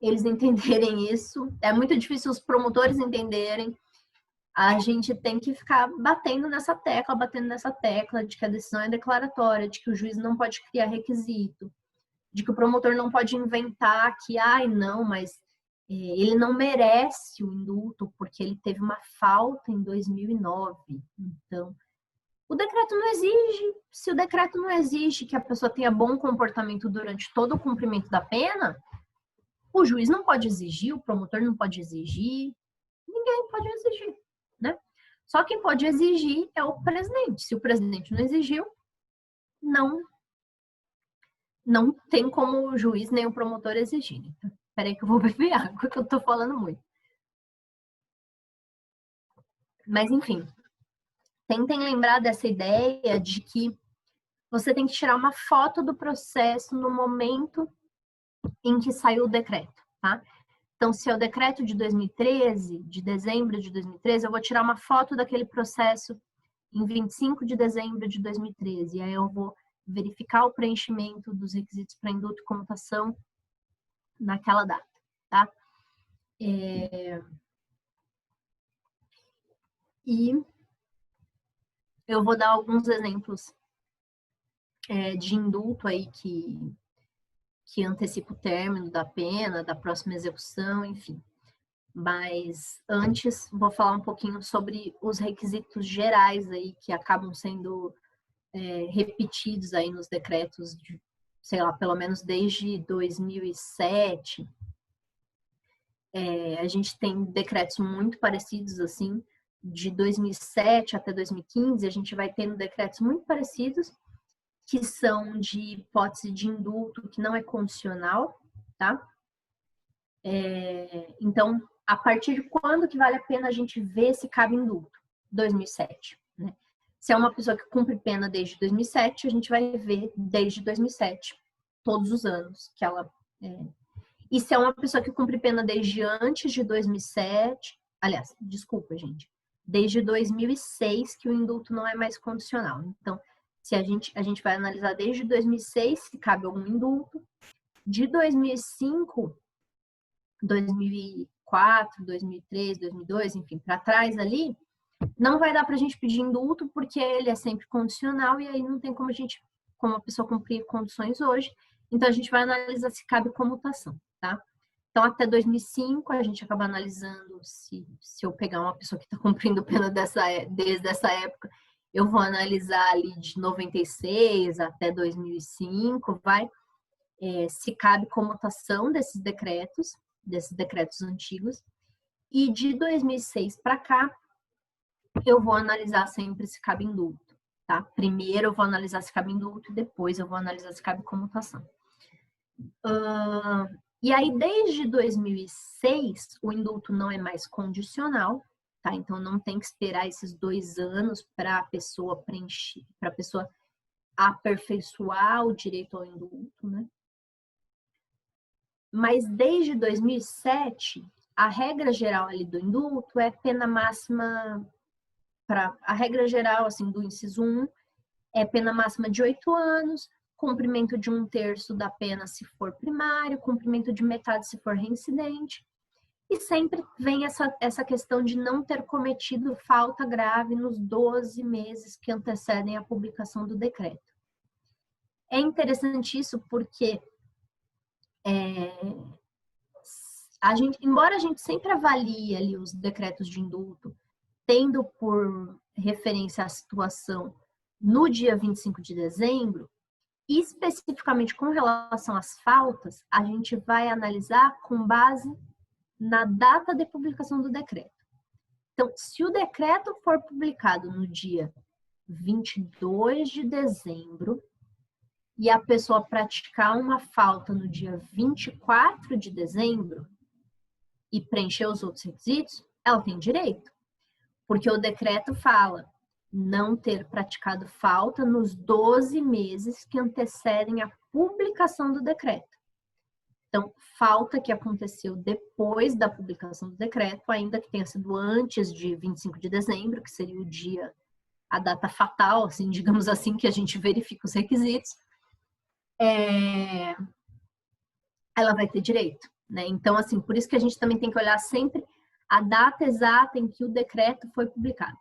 eles entenderem isso. É muito difícil os promotores entenderem. A gente tem que ficar batendo nessa tecla de que a decisão é declaratória, de que o juiz não pode criar requisito, de que o promotor não pode inventar que, não, mas ele não merece o indulto porque ele teve uma falta em 2009. Então, o decreto não exige. Se o decreto não exige que a pessoa tenha bom comportamento durante todo o cumprimento da pena, o juiz não pode exigir, o promotor não pode exigir, ninguém pode exigir, né? Só quem pode exigir é o presidente. Se o presidente não exigiu, não tem como o juiz nem o promotor exigir. Então, peraí que eu vou beber água, que eu tô falando muito. Mas, enfim, tentem lembrar dessa ideia de que você tem que tirar uma foto do processo no momento em que saiu o decreto, tá? Então, se é o decreto de 2013, de dezembro de 2013, eu vou tirar uma foto daquele processo em 25 de dezembro de 2013. E aí eu vou verificar o preenchimento dos requisitos para indulto e comutação naquela data, tá? E Eu vou dar alguns exemplos de indulto aí que antecipa o término da pena, da próxima execução, enfim. Mas antes, vou falar um pouquinho sobre os requisitos gerais aí que acabam sendo repetidos aí nos decretos, sei lá, pelo menos desde 2007. A gente tem decretos muito parecidos, assim, de 2007 até 2015, a gente vai tendo decretos muito parecidos, que são de hipótese de indulto que não é condicional, tá? Então, a partir de quando que vale a pena a gente ver se cabe indulto? 2007, né? Se é uma pessoa que cumpre pena desde 2007, a gente vai ver desde 2007, todos os anos que ela... E se é uma pessoa que cumpre pena desde antes de 2007, aliás, desculpa, gente, desde 2006 que o indulto não é mais condicional. Então, se a gente vai analisar desde 2006 se cabe algum indulto, de 2005, 2004, 2003, 2002, enfim, para trás ali, não vai dar para a gente pedir indulto porque ele é sempre condicional e aí não tem como a pessoa cumprir condições hoje. Então, a gente vai analisar se cabe comutação, tá? Então, até 2005, a gente acaba analisando se eu pegar uma pessoa que está cumprindo pena desde essa época, eu vou analisar ali de 96 até 2005, se cabe comutação desses decretos antigos. E de 2006 para cá, eu vou analisar sempre se cabe indulto, tá? Primeiro eu vou analisar se cabe indulto e depois eu vou analisar se cabe comutação. E aí, desde 2006, o indulto não é mais condicional, tá? Então, não tem que esperar esses 2 anos para a pessoa preencher, para a pessoa aperfeiçoar o direito ao indulto, né? Mas desde 2007, a regra geral ali do indulto é pena máxima a regra geral assim do inciso 1 é pena máxima de 8 anos, cumprimento de 1/3 da pena se for primário, cumprimento de metade se for reincidente. E sempre vem essa questão de não ter cometido falta grave nos 12 meses que antecedem a publicação do decreto. É interessante isso porque embora a gente sempre avalie ali os decretos de indulto, tendo por referência a situação no dia 25 de dezembro, especificamente com relação às faltas, a gente vai analisar com base na data de publicação do decreto. Então, se o decreto for publicado no dia 22 de dezembro e a pessoa praticar uma falta no dia 24 de dezembro e preencher os outros requisitos, ela tem direito. Porque o decreto fala não ter praticado falta nos 12 meses que antecedem a publicação do decreto. Então, falta que aconteceu depois da publicação do decreto, ainda que tenha sido antes de 25 de dezembro, que seria o dia, a data fatal, assim, digamos assim, que a gente verifica os requisitos, ela vai ter direito, né? Então, assim, por isso que a gente também tem que olhar sempre a data exata em que o decreto foi publicado.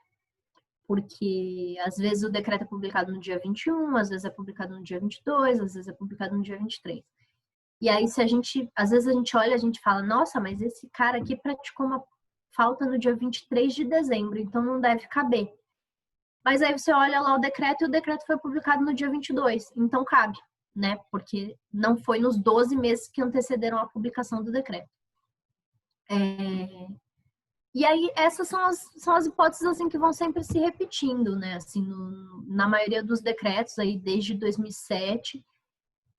Porque, às vezes, o decreto é publicado no dia 21, às vezes é publicado no dia 22, às vezes é publicado no dia 23. E aí, às vezes a gente olha, a gente fala, nossa, mas esse cara aqui praticou uma falta no dia 23 de dezembro, então não deve caber. Mas aí você olha lá o decreto e o decreto foi publicado no dia 22, então cabe, né? Porque não foi nos 12 meses que antecederam a publicação do decreto. E aí, essas são as hipóteses assim, que vão sempre se repetindo, né? Assim, na maioria dos decretos, aí, desde 2007,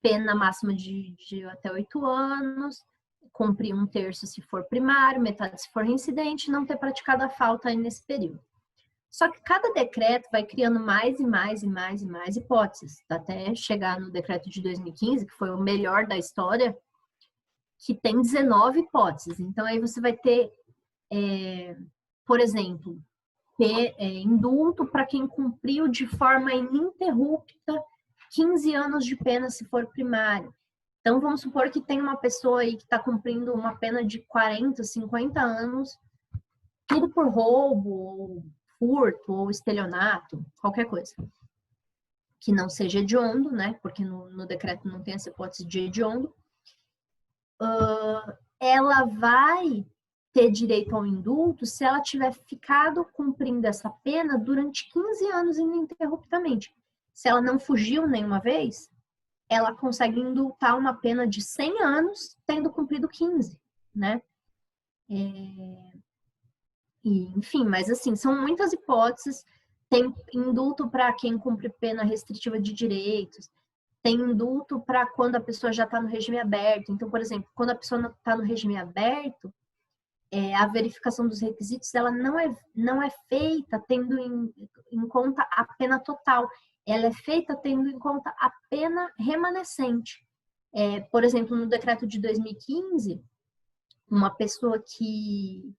pena máxima de até 8 anos, cumprir 1/3 se for primário, metade se for reincidente, não ter praticado a falta aí nesse período. Só que cada decreto vai criando mais e mais e mais e mais hipóteses, até chegar no decreto de 2015, que foi o melhor da história, que tem 19 hipóteses. Então, aí você vai ter, por exemplo, indulto para quem cumpriu de forma ininterrupta 15 anos de pena se for primário. Então, vamos supor que tem uma pessoa aí que está cumprindo uma pena de 40, 50 anos, tudo por roubo, furto ou estelionato, qualquer coisa que não seja hediondo, né? Porque no decreto não tem essa hipótese de hediondo, ela vai ter direito ao indulto se ela tiver ficado cumprindo essa pena durante 15 anos ininterruptamente. Se ela não fugiu nenhuma vez, ela consegue indultar uma pena de 100 anos, tendo cumprido 15, né? Enfim, mas assim, são muitas hipóteses. Tem indulto para quem cumpre pena restritiva de direitos, tem indulto para quando a pessoa já está no regime aberto. Então, por exemplo, quando a pessoa está no regime aberto, a verificação dos requisitos ela não é feita tendo em conta a pena total, ela é feita tendo em conta a pena remanescente. Por exemplo, no decreto de 2015, uma pessoa que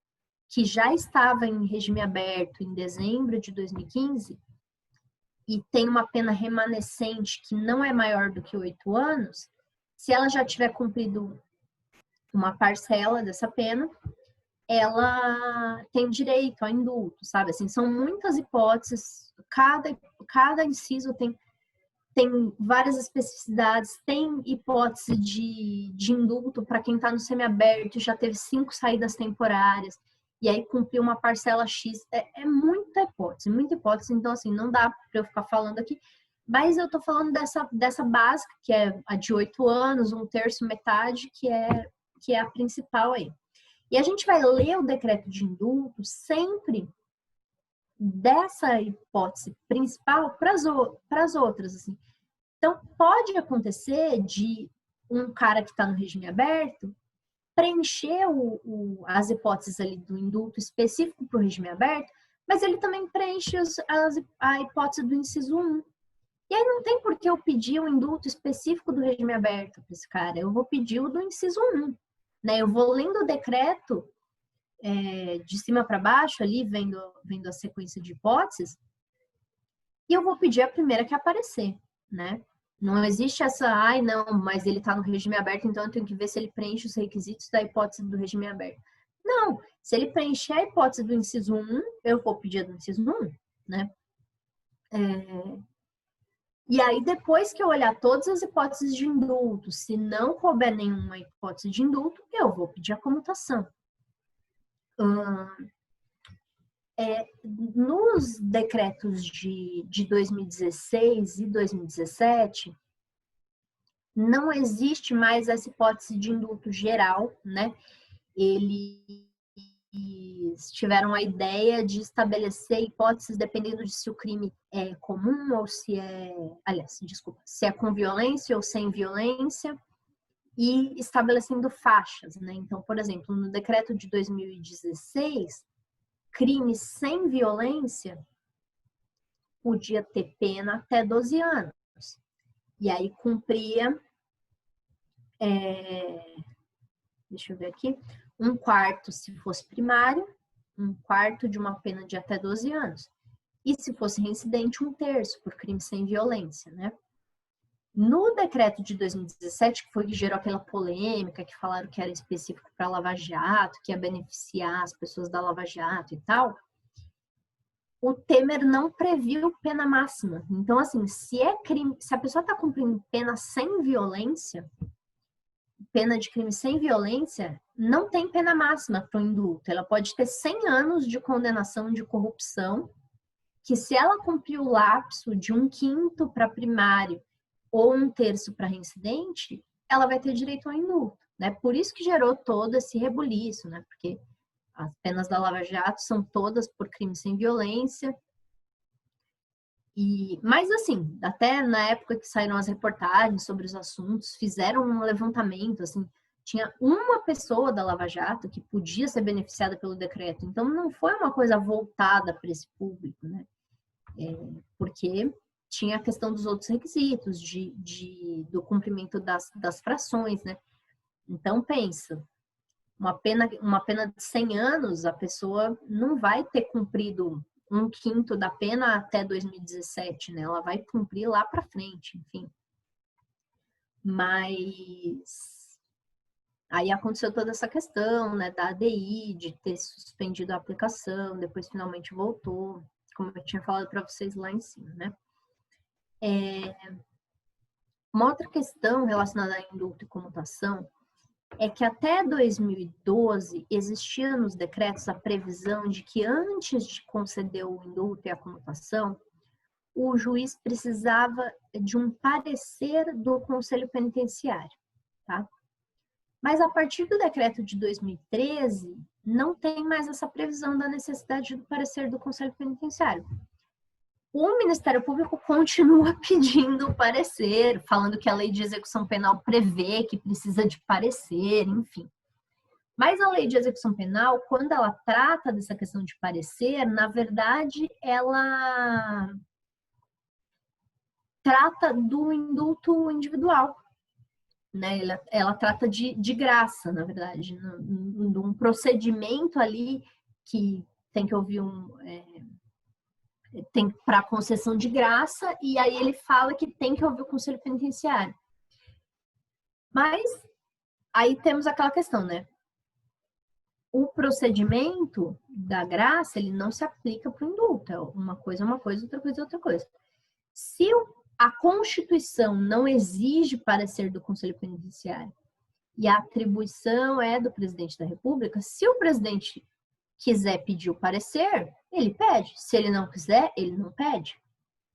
já estava em regime aberto em dezembro de 2015 e tem uma pena remanescente que não é maior do que 8 anos, se ela já tiver cumprido uma parcela dessa pena, ela tem direito ao indulto, sabe? Assim, são muitas hipóteses, cada inciso tem várias especificidades, tem hipótese de indulto para quem está no semiaberto e já teve 5 saídas temporárias, e aí cumpriu uma parcela X. É muita hipótese. Então, assim, não dá para eu ficar falando aqui, mas eu estou falando dessa básica, que é a de 8 anos, 1/3, metade, que é a principal aí. E a gente vai ler o decreto de indulto sempre dessa hipótese principal para as outras, assim. Então, pode acontecer de um cara que está no regime aberto preencher as hipóteses ali do indulto específico para o regime aberto, mas ele também preenche a hipótese do inciso 1. E aí não tem por que eu pedir um indulto específico do regime aberto para esse cara. Eu vou pedir o do inciso 1. Né? Eu vou lendo o decreto de cima para baixo ali, vendo a sequência de hipóteses, e eu vou pedir a primeira que aparecer, né? Não existe essa, não, mas ele está no regime aberto, então eu tenho que ver se ele preenche os requisitos da hipótese do regime aberto. Não, se ele preencher a hipótese do inciso 1, eu vou pedir a do inciso 1, né? E aí, depois que eu olhar todas as hipóteses de indulto, se não couber nenhuma hipótese de indulto, eu vou pedir a comutação. Nos decretos de 2016 e 2017, não existe mais essa hipótese de indulto geral, né? Eles tiveram a ideia de estabelecer hipóteses dependendo de se o crime é comum ou se é com violência ou sem violência, e estabelecendo faixas, né? Então, por exemplo, no decreto de 2016, crime sem violência podia ter pena até 12 anos. E aí cumpria, deixa eu ver aqui, 1/4 se fosse primário, 1/4 de uma pena de até 12 anos. E se fosse reincidente, 1/3 por crime sem violência, né? No decreto de 2017, que foi que gerou aquela polêmica, que falaram que era específico para Lava Jato, que ia beneficiar as pessoas da Lava Jato e tal, o Temer não previu pena máxima. Então, assim, se a pessoa está cumprindo pena sem violência, pena de crime sem violência, não tem pena máxima para o indulto. Ela pode ter 100 anos de condenação de corrupção, que se ela cumprir o lapso de 1/5 para primário ou 1/3 para reincidente, ela vai ter direito ao indulto, né? Por isso que gerou todo esse rebuliço, né? Porque as penas da Lava Jato são todas por crime sem violência. Mas assim, até na época que saíram as reportagens sobre os assuntos, fizeram um levantamento, assim, tinha uma pessoa da Lava Jato que podia ser beneficiada pelo decreto. Então não foi uma coisa voltada para esse público, né? Porque tinha a questão dos outros requisitos, do cumprimento das frações, né? Então pensa, uma pena de 100 anos, a pessoa não vai ter cumprido 1/5 da pena até 2017, né? Ela vai cumprir lá para frente, enfim. Mas Aí aconteceu toda essa questão, né, da ADI, de ter suspendido a aplicação, depois finalmente voltou, como eu tinha falado para vocês lá em cima, né? Uma outra questão relacionada a indulto e comutação é que até 2012 existia nos decretos a previsão de que antes de conceder o indulto e a comutação, o juiz precisava de um parecer do Conselho Penitenciário, tá? Mas a partir do decreto de 2013, não tem mais essa previsão da necessidade do parecer do Conselho Penitenciário. O Ministério Público continua pedindo o parecer, falando que a lei de execução penal prevê que precisa de parecer, enfim. Mas a lei de execução penal, quando ela trata dessa questão de parecer, na verdade, ela trata do indulto individual, né? Ela trata de graça, na verdade, de um procedimento ali que tem que ouvir tem para concessão de graça, e aí ele fala que tem que ouvir o Conselho Penitenciário. Mas aí temos aquela questão, né? O procedimento da graça, ele não se aplica para o indulto. Uma coisa é uma coisa, outra coisa é outra coisa. Se a Constituição não exige parecer do Conselho Penitenciário e a atribuição é do presidente da República, se o presidente quiser pedir o parecer, ele pede. Se ele não quiser, ele não pede,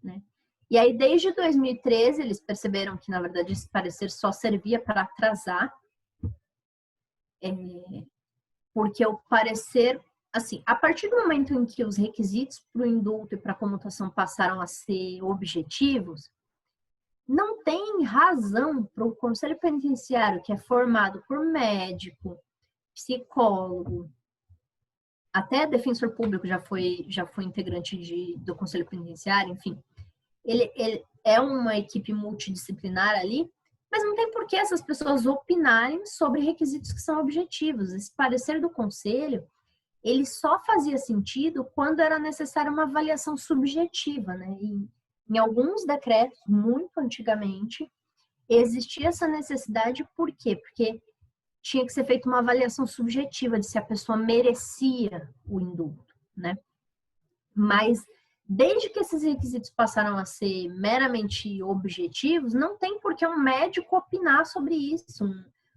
né? E aí, desde 2013, eles perceberam que, na verdade, esse parecer só servia para atrasar, porque o parecer, assim, a partir do momento em que os requisitos para o indulto e para a comutação passaram a ser objetivos, não tem razão para o Conselho Penitenciário, que é formado por médico, psicólogo, até defensor público já foi integrante do Conselho Penitenciário, enfim. Ele é uma equipe multidisciplinar ali, mas não tem por que essas pessoas opinarem sobre requisitos que são objetivos. Esse parecer do Conselho, ele só fazia sentido quando era necessária uma avaliação subjetiva, né? E, em alguns decretos, muito antigamente, existia essa necessidade, por quê? Porque tinha que ser feita uma avaliação subjetiva de se a pessoa merecia o indulto, né? Mas desde que esses requisitos passaram a ser meramente objetivos, não tem por que um médico opinar sobre isso,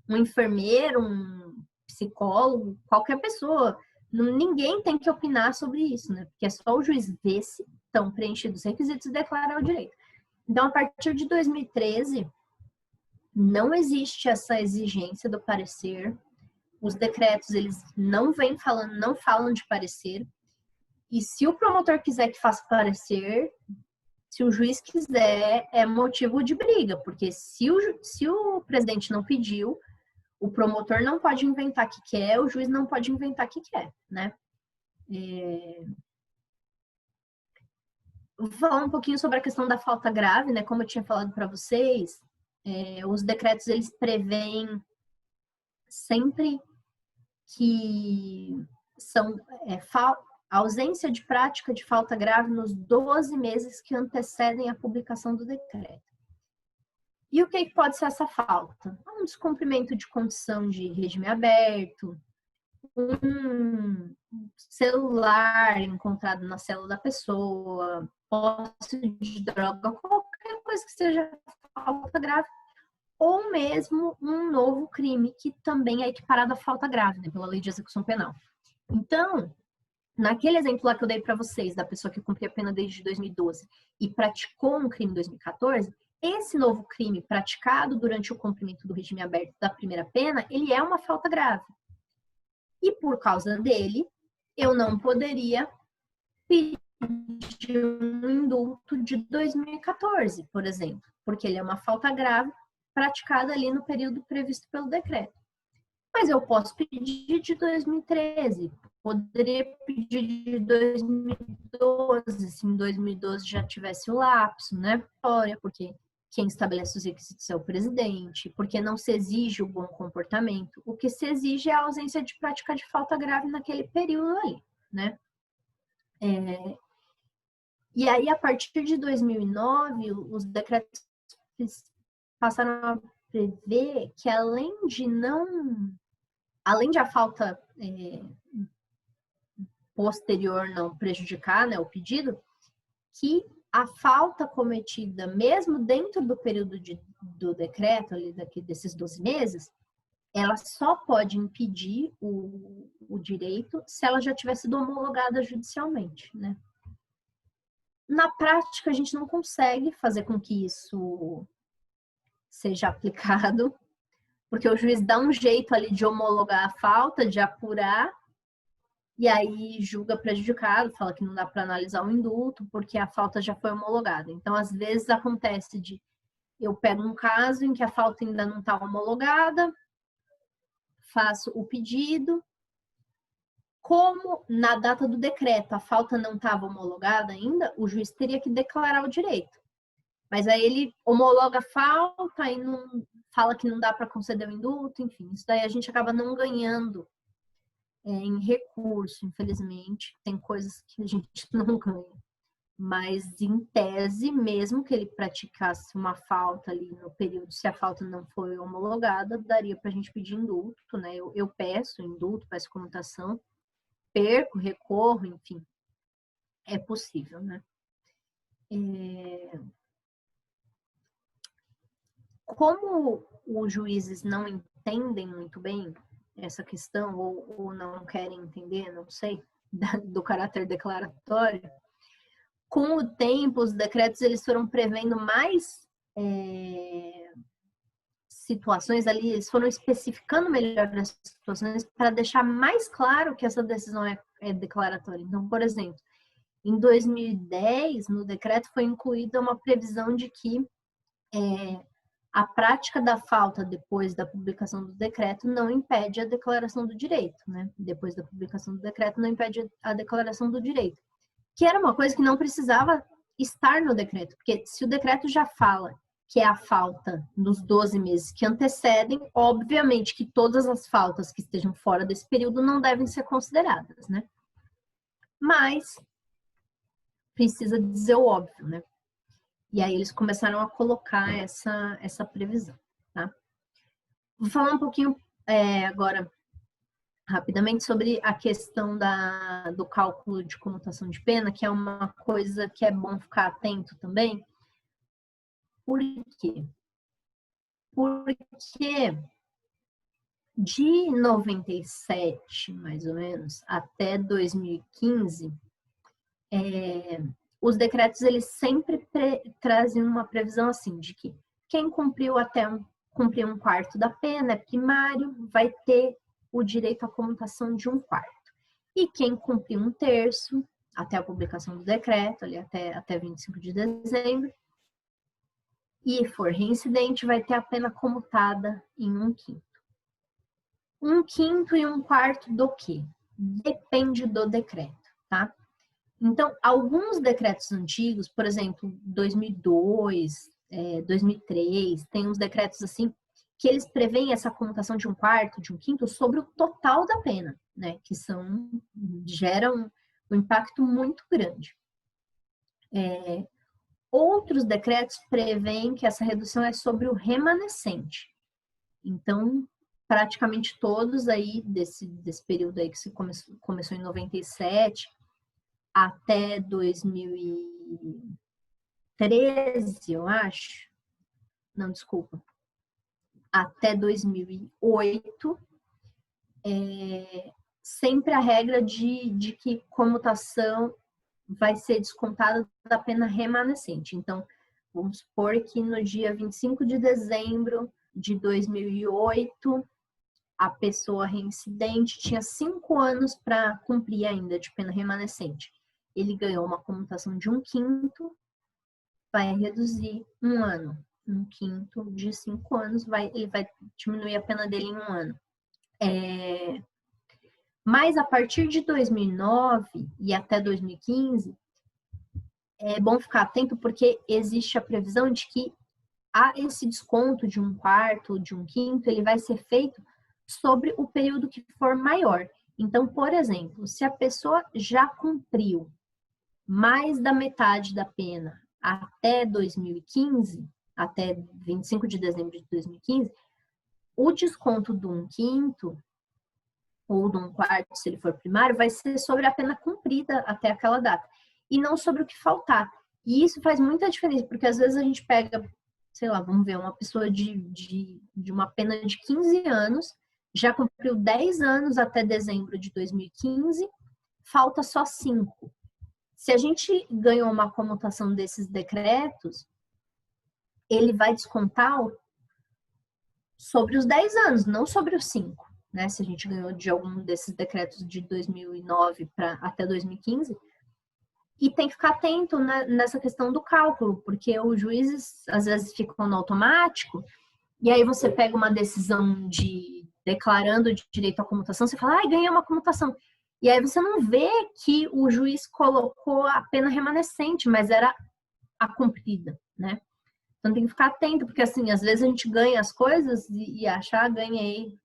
um enfermeiro, um psicólogo, qualquer pessoa. Ninguém tem que opinar sobre isso, né? Porque é só o juiz ver se estão preenchidos os requisitos e declarar o direito. Então, a partir de 2013, não existe essa exigência do parecer. Os decretos, eles não falam de parecer. E se o promotor quiser que faça parecer, se o juiz quiser, é motivo de briga, porque se o presidente não pediu, o promotor não pode inventar que quer, o juiz não pode inventar que quer, né? Vou falar um pouquinho sobre a questão da falta grave, né? Como eu tinha falado para vocês, os decretos, eles prevêem sempre que são ausência de prática de falta grave nos 12 meses que antecedem a publicação do decreto. E o que pode ser essa falta? Um descumprimento de condição de regime aberto, um celular encontrado na cela da pessoa, posse de droga, qualquer coisa que seja falta grave, ou mesmo um novo crime que também é equiparado à falta grave, né, pela lei de execução penal. Então, naquele exemplo lá que eu dei para vocês, da pessoa que cumpria a pena desde 2012 e praticou um crime em 2014, esse novo crime praticado durante o cumprimento do regime aberto da primeira pena, ele é uma falta grave. E por causa dele, eu não poderia pedir um indulto de 2014, por exemplo, porque ele é uma falta grave praticada ali no período previsto pelo decreto. Mas eu posso pedir de 2013, poderia pedir de 2012, se em 2012 já tivesse o lapso, né? Porque quem estabelece os requisitos é o presidente, porque não se exige o bom comportamento. O que se exige é a ausência de prática de falta grave naquele período aí, né? E aí, a partir de 2009, os decretos passaram a prevê que além de a falta posterior não prejudicar, né, o pedido, que a falta cometida, mesmo dentro do período do decreto, ali desses 12 meses, ela só pode impedir o direito se ela já tiver sido homologada judicialmente, né? Na prática, a gente não consegue fazer com que isso seja aplicado, porque o juiz dá um jeito ali de homologar a falta, de apurar, e aí julga prejudicado, fala que não dá para analisar o indulto, porque a falta já foi homologada. Então, às vezes, acontece de eu pego um caso em que a falta ainda não está homologada, faço o pedido, como na data do decreto a falta não estava homologada ainda, o juiz teria que declarar o direito. Mas aí ele homologa a falta e não fala que não dá para conceder o indulto, enfim, isso daí a gente acaba não ganhando em recurso, infelizmente. Tem coisas que a gente não ganha. Mas, em tese, mesmo que ele praticasse uma falta ali no período, se a falta não foi homologada, daria para a gente pedir indulto, né? Eu peço indulto, peço comutação, perco, recorro, enfim. É possível, né? Como os juízes não entendem muito bem essa questão, ou não querem entender, não sei, do caráter declaratório, com o tempo, os decretos eles foram prevendo mais situações ali, eles foram especificando melhor as situações para deixar mais claro que essa decisão é declaratória. Então, por exemplo, em 2010, no decreto foi incluída uma previsão de que a prática da falta depois da publicação do decreto não impede a declaração do direito, né? Depois da publicação do decreto não impede a declaração do direito. Que era uma coisa que não precisava estar no decreto, porque se o decreto já fala que é a falta nos 12 meses que antecedem, obviamente que todas as faltas que estejam fora desse período não devem ser consideradas, né? Mas precisa dizer o óbvio, né? E aí eles começaram a colocar essa previsão, tá? Vou falar um pouquinho agora, rapidamente, sobre a questão do cálculo de comutação de pena, que é uma coisa que é bom ficar atento também. Por quê? Porque de 97, mais ou menos, até 2015, os decretos eles sempre trazem uma previsão assim de que quem cumpriu cumprir um quarto da pena é primário, vai ter o direito à comutação de um quarto. E quem cumprir um terço, até a publicação do decreto, ali até 25 de dezembro, e for reincidente, vai ter a pena comutada em 1/5. 1/5 e 1/4 do quê? Depende do decreto, tá? Então, alguns decretos antigos, por exemplo, 2002, 2003, tem uns decretos assim, que eles preveem essa comutação de 1/4, de 1/5 sobre o total da pena, né? Que geram um impacto muito grande. Outros decretos prevêem que essa redução é sobre o remanescente. Então, praticamente todos aí desse período aí que se começou em 97 até 2013, eu acho. Não, desculpa. Até 2008, sempre a regra de que comutação vai ser descontada da pena remanescente. Então, vamos supor que no dia 25 de dezembro de 2008, a pessoa reincidente tinha 5 anos para cumprir ainda de pena remanescente. Ele ganhou uma comutação de 1/5, vai reduzir 1 ano. 1/5 de 5 anos, ele vai diminuir a pena dele em 1 ano. Mas a partir de 2009 e até 2015, é bom ficar atento porque existe a previsão de que esse desconto de 1/4, de 1/5, ele vai ser feito sobre o período que for maior. Então, por exemplo, se a pessoa já cumpriu mais da metade da pena até 2015, até 25 de dezembro de 2015, o desconto de 1/5 ou de 1/4, se ele for primário, vai ser sobre a pena cumprida até aquela data, e não sobre o que faltar. E isso faz muita diferença, porque às vezes a gente pega, sei lá, vamos ver, uma pessoa de uma pena de 15 anos, já cumpriu 10 anos até dezembro de 2015, falta só 5. Se a gente ganhou uma comutação desses decretos, ele vai descontar sobre os 10 anos, não sobre os 5. Né? Se a gente ganhou de algum desses decretos de 2009 até 2015. E tem que ficar atento, né, nessa questão do cálculo, porque os juízes às vezes ficam no automático, e aí você pega uma decisão declarando de direito à comutação, você fala, ganhei uma comutação. E aí você não vê que o juiz colocou a pena remanescente, mas era a cumprida, né? Então tem que ficar atento, porque assim, às vezes a gente ganha as coisas e acha, ganhei,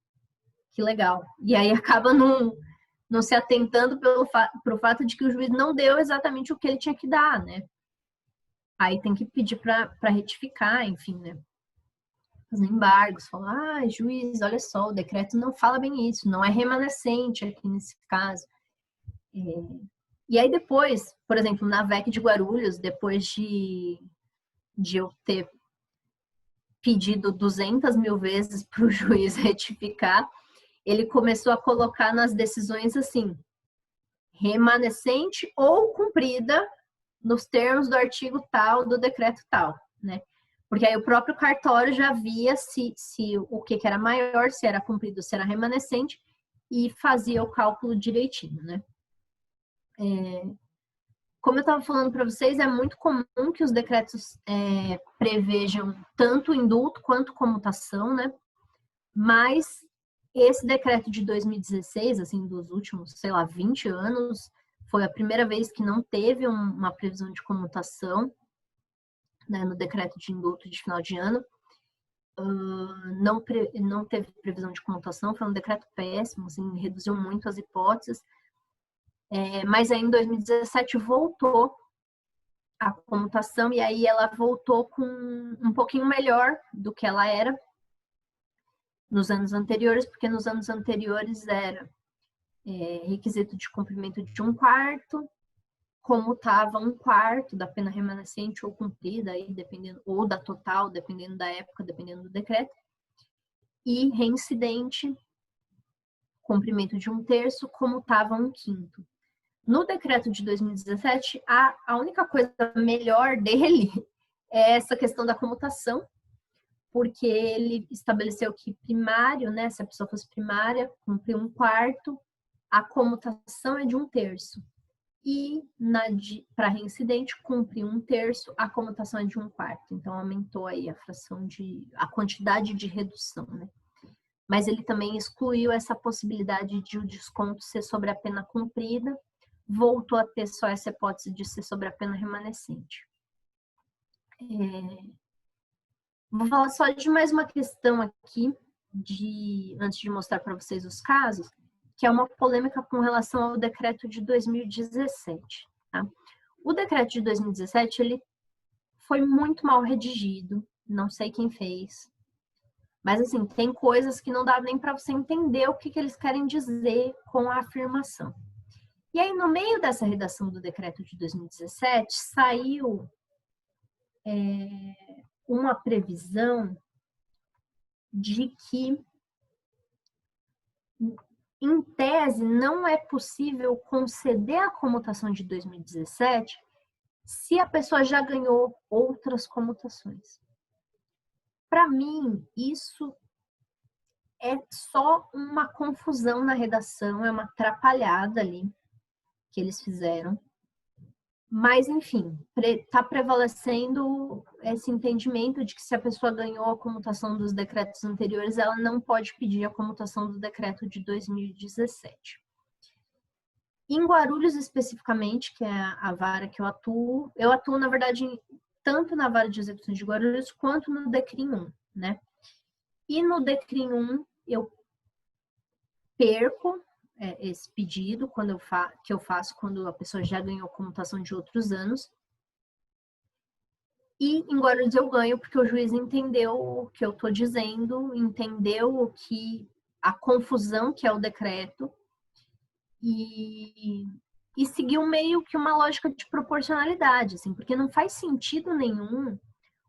que legal. E aí acaba não se atentando pro fato de que o juiz não deu exatamente o que ele tinha que dar, né? Aí tem que pedir para retificar, enfim, né? Fazer embargos, falar, juiz, olha só, o decreto não fala bem isso, não é remanescente aqui nesse caso. E aí depois, por exemplo, na VEC de Guarulhos, depois de eu ter pedido 200 mil vezes para o juiz retificar, ele começou a colocar nas decisões assim, remanescente ou cumprida nos termos do artigo tal, do decreto tal, né? Porque aí o próprio cartório já via se o que era maior, se era cumprido, se era remanescente, e fazia o cálculo direitinho, né? Como eu estava falando para vocês, é muito comum que os decretos prevejam tanto indulto quanto comutação, né? Mas esse decreto de 2016, assim, dos últimos, sei lá, 20 anos, foi a primeira vez que não teve uma previsão de comutação, né, no decreto de indulto de final de ano. Não teve previsão de comutação, foi um decreto péssimo, assim, reduziu muito as hipóteses. Mas aí em 2017 voltou a comutação, e aí ela voltou com um pouquinho melhor do que ela era nos anos anteriores, porque nos anos anteriores era requisito de cumprimento de 1/4, comutava 1/4 da pena remanescente ou cumprida, aí dependendo, ou da total, dependendo da época, dependendo do decreto, e reincidente, cumprimento de 1/3, comutava 1/5. No decreto de 2017, a única coisa melhor dele é essa questão da comutação, porque ele estabeleceu que primário, né, se a pessoa fosse primária, cumprir 1/4, a comutação é de 1/3. E para reincidente, cumprir 1/3, a comutação é de 1/4. Então, aumentou aí a quantidade de redução, né? Mas ele também excluiu essa possibilidade de o desconto ser sobre a pena cumprida, voltou a ter só essa hipótese de ser sobre a pena remanescente. Vou falar só de mais uma questão aqui, antes de mostrar para vocês os casos, que é uma polêmica com relação ao decreto de 2017. Tá? O decreto de 2017, ele foi muito mal redigido, não sei quem fez, mas assim, tem coisas que não dá nem para você entender o que eles querem dizer com a afirmação. E aí, no meio dessa redação do decreto de 2017, saiu uma previsão de que, em tese, não é possível conceder a comutação de 2017 se a pessoa já ganhou outras comutações. Para mim, isso é só uma confusão na redação, é uma atrapalhada ali que eles fizeram. Mas, enfim, está prevalecendo esse entendimento de que se a pessoa ganhou a comutação dos decretos anteriores, ela não pode pedir a comutação do decreto de 2017. Em Guarulhos, especificamente, que é a vara que eu atuo, na verdade, tanto na vara de execuções de Guarulhos, quanto no DECRIM 1, né? E no DECRIM 1, eu perco esse pedido que eu faço quando a pessoa já ganhou comutação de outros anos. E em Guarulhos eu ganho porque o juiz entendeu o que eu estou dizendo, entendeu o que a confusão que é o decreto e seguiu meio que uma lógica de proporcionalidade, assim, porque não faz sentido nenhum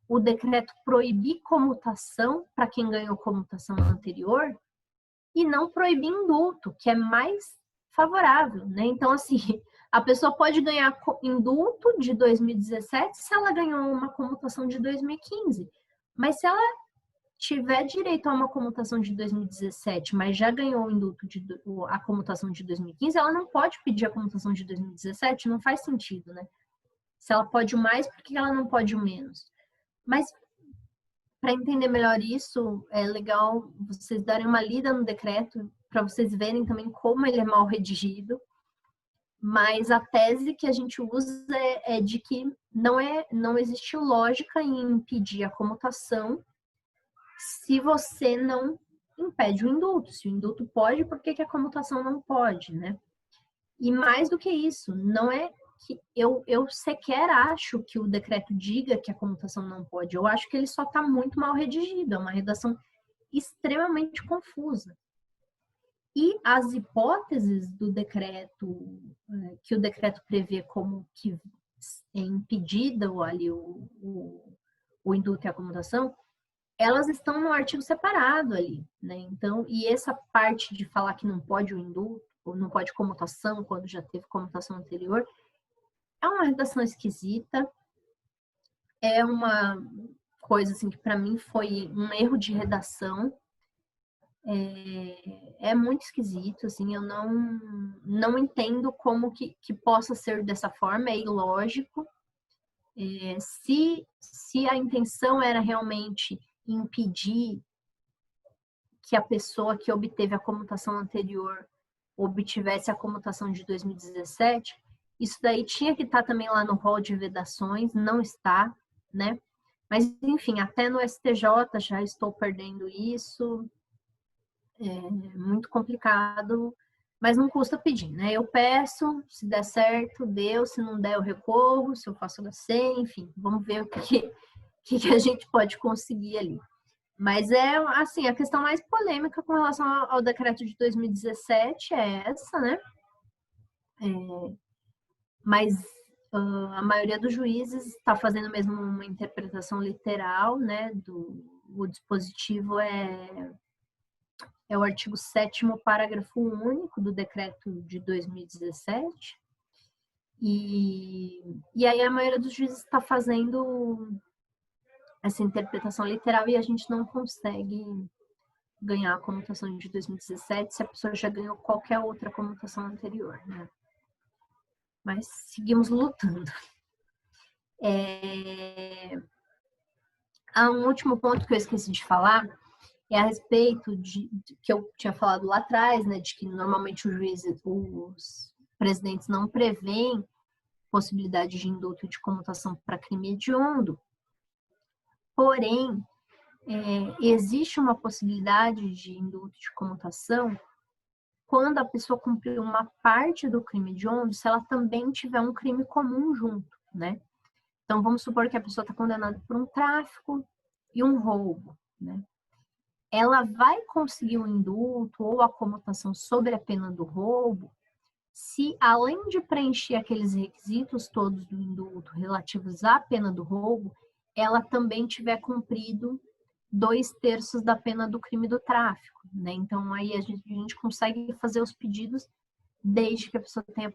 o decreto proibir comutação para quem ganhou comutação anterior e não proibir indulto, que é mais favorável, né? Então, assim, a pessoa pode ganhar indulto de 2017 se ela ganhou uma comutação de 2015. Mas se ela tiver direito a uma comutação de 2017, mas já ganhou o indulto a comutação de 2015, ela não pode pedir a comutação de 2017, não faz sentido, né? Se ela pode o mais, por que ela não pode o menos? Mas para entender melhor isso, é legal vocês darem uma lida no decreto para vocês verem também como ele é mal redigido. Mas a tese que a gente usa é de que não existe lógica em impedir a comutação se você não impede o indulto. Se o indulto pode, por que a comutação não pode, né? E mais do que isso, não é que eu sequer acho que o decreto diga que a comutação não pode. Eu acho que ele só está muito mal redigido. É uma redação extremamente confusa. E as hipóteses do decreto, que o decreto prevê como que é impedida ali o indulto e a comutação, elas estão no artigo separado ali, né? Então, e essa parte de falar que não pode o indulto, ou não pode comutação quando já teve comutação anterior, é uma redação esquisita, é uma coisa assim que para mim foi um erro de redação. É muito esquisito, assim, eu não entendo como que possa ser dessa forma, é ilógico. Se a intenção era realmente impedir que a pessoa que obteve a comutação anterior obtivesse a comutação de 2017, isso daí tinha que estar também lá no rol de vedações, não está, né? Mas, enfim, até no STJ já estou perdendo isso, é muito complicado, mas não custa pedir, né? Eu peço, se der certo, deu, se não der, eu recorro, se eu faço HC, enfim, vamos ver o que a gente pode conseguir ali. Mas é, assim, a questão mais polêmica com relação ao decreto de 2017 é essa, né? Mas a maioria dos juízes está fazendo mesmo uma interpretação literal, né? O dispositivo é o artigo 7º, parágrafo único do decreto de 2017. E aí a maioria dos juízes está fazendo essa interpretação literal e a gente não consegue ganhar a comutação de 2017 se a pessoa já ganhou qualquer outra comutação anterior, né? Mas seguimos lutando. Há um último ponto que eu esqueci de falar, é a respeito de que eu tinha falado lá atrás, né, de que normalmente os presidentes não prevêem possibilidade de indulto de comutação para crime hediondo. Porém, existe uma possibilidade de indulto de comutação quando a pessoa cumpriu uma parte do crime hediondo, se ela também tiver um crime comum junto, né? Então, vamos supor que a pessoa está condenada por um tráfico e um roubo, né? Ela vai conseguir um indulto ou a comutação sobre a pena do roubo se, além de preencher aqueles requisitos todos do indulto relativos à pena do roubo, ela também tiver cumprido 2/3 da pena do crime do tráfico, né? Então, aí a gente consegue fazer os pedidos desde que a pessoa tenha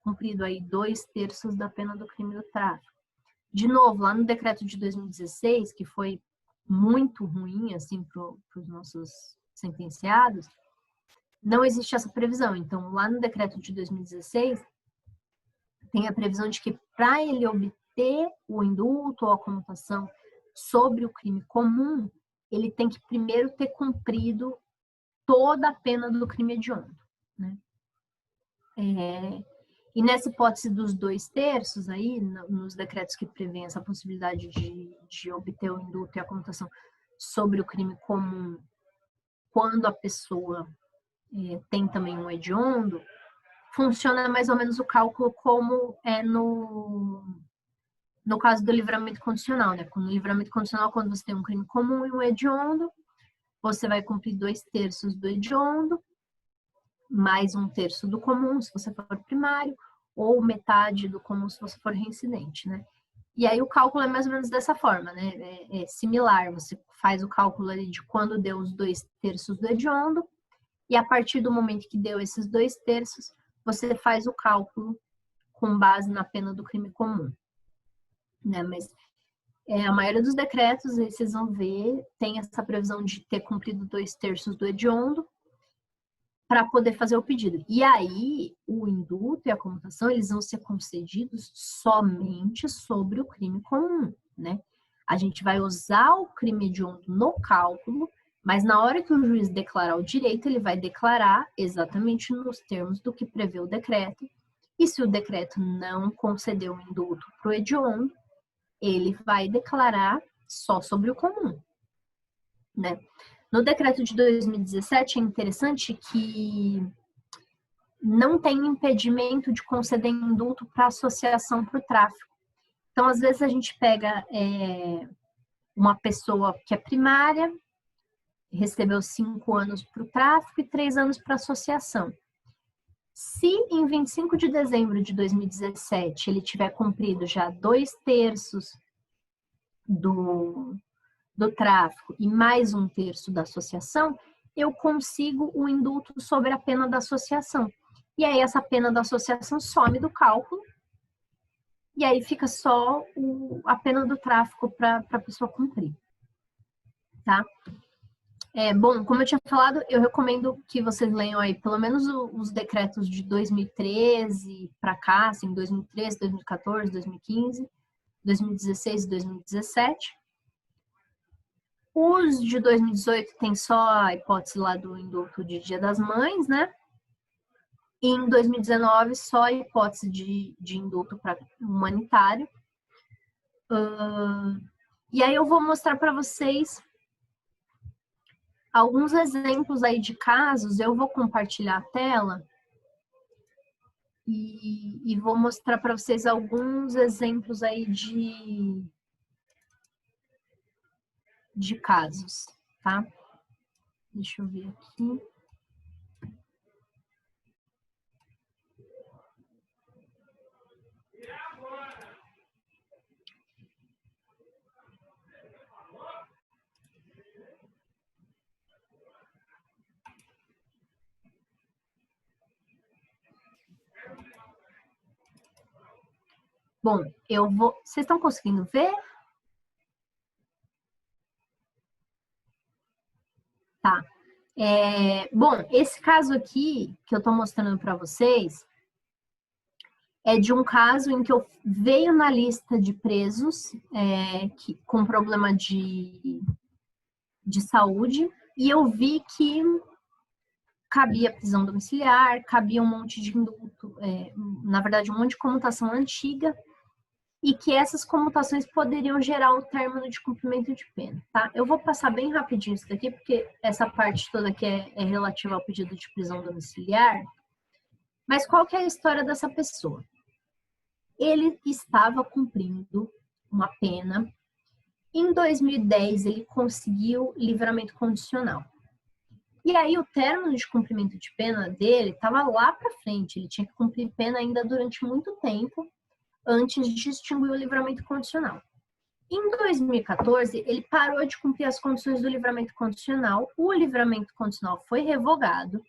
cumprido aí 2/3 da pena do crime do tráfico. De novo, lá no decreto de 2016, que foi muito ruim, assim, para os nossos sentenciados, não existe essa previsão. Então, lá no decreto de 2016, tem a previsão de que para ele obter o indulto ou a comutação sobre o crime comum, ele tem que primeiro ter cumprido toda a pena do crime hediondo, né? E nessa hipótese dos 2/3 aí, nos decretos que prevêem essa possibilidade de obter o indulto e a comutação sobre o crime comum, quando a pessoa tem também um hediondo, funciona mais ou menos o cálculo como é no caso do livramento condicional, né? No livramento condicional, quando você tem um crime comum e um hediondo, você vai cumprir 2/3 do hediondo, mais 1/3 do comum, se você for primário, ou metade do comum, se você for reincidente, né? E aí o cálculo é mais ou menos dessa forma, né? É similar, você faz o cálculo ali de quando deu os 2/3 do hediondo, e a partir do momento que deu esses 2/3, você faz o cálculo com base na pena do crime comum, né? Mas a maioria dos decretos, aí vocês vão ver, tem essa previsão de ter cumprido 2/3 do hediondo para poder fazer o pedido. E aí, o indulto e a comutação, eles vão ser concedidos somente sobre o crime comum, né? A gente vai usar o crime hediondo no cálculo, mas na hora que o juiz declarar o direito, ele vai declarar exatamente nos termos do que prevê o decreto. E se o decreto não concedeu o indulto para o hediondo, ele vai declarar só sobre o comum, né? No decreto de 2017 é interessante que não tem impedimento de conceder indulto para associação para o tráfico. Então, às vezes a gente pega uma pessoa que é primária, recebeu 5 anos para o tráfico e 3 anos para associação. Se em 25 de dezembro de 2017 ele tiver cumprido já 2/3 do tráfico e mais 1/3 da associação, eu consigo o indulto sobre a pena da associação. E aí essa pena da associação some do cálculo e aí fica só a pena do tráfico para a pessoa cumprir, tá? Bom, como eu tinha falado, eu recomendo que vocês leiam aí pelo menos os decretos de 2013 para cá, assim, 2013, 2014, 2015, 2016 e 2017. Os de 2018 tem só a hipótese lá do indulto de Dia das Mães, né? E em 2019, só a hipótese de indulto para humanitário. E aí eu vou mostrar para vocês alguns exemplos aí de casos. Eu vou compartilhar a tela e vou mostrar para vocês alguns exemplos aí de casos, tá? Deixa eu ver aqui. Bom, eu vou... Vocês estão conseguindo ver? Tá. Bom, esse caso aqui que eu estou mostrando para vocês é de um caso em que eu veio na lista de presos com problema de saúde e eu vi que cabia prisão domiciliar, cabia um monte de indulto, na verdade um monte de comutação antiga e que essas comutações poderiam gerar o término de cumprimento de pena, tá? Eu vou passar bem rapidinho isso daqui, porque essa parte toda aqui é relativa ao pedido de prisão domiciliar. Mas qual que é a história dessa pessoa? Ele estava cumprindo uma pena. Em 2010, ele conseguiu livramento condicional. E aí, o término de cumprimento de pena dele estava lá para frente. Ele tinha que cumprir pena ainda durante muito tempo, antes de extinguir o livramento condicional. Em 2014, ele parou de cumprir as condições do livramento condicional, o livramento condicional foi revogado,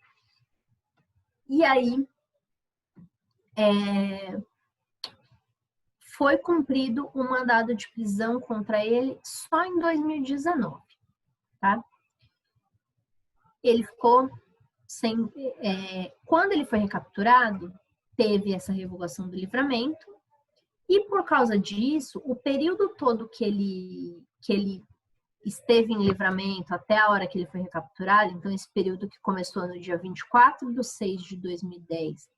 e aí foi cumprido um mandado de prisão contra ele só em 2019, tá? Ele ficou sem... quando ele foi recapturado, teve essa revogação do livramento, e por causa disso, o período todo que ele esteve em livramento até a hora que ele foi recapturado, então esse período que começou no dia 24/6/2010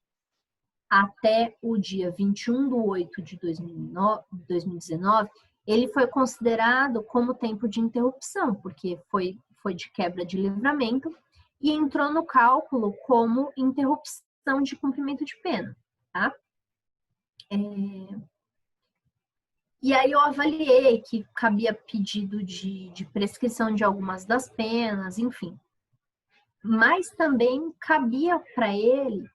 até o dia 21/8/2019, ele foi considerado como tempo de interrupção, porque foi de quebra de livramento e entrou no cálculo como interrupção de cumprimento de pena, tá? E aí eu avaliei que cabia pedido de prescrição de algumas das penas, enfim. Mas também cabia para ele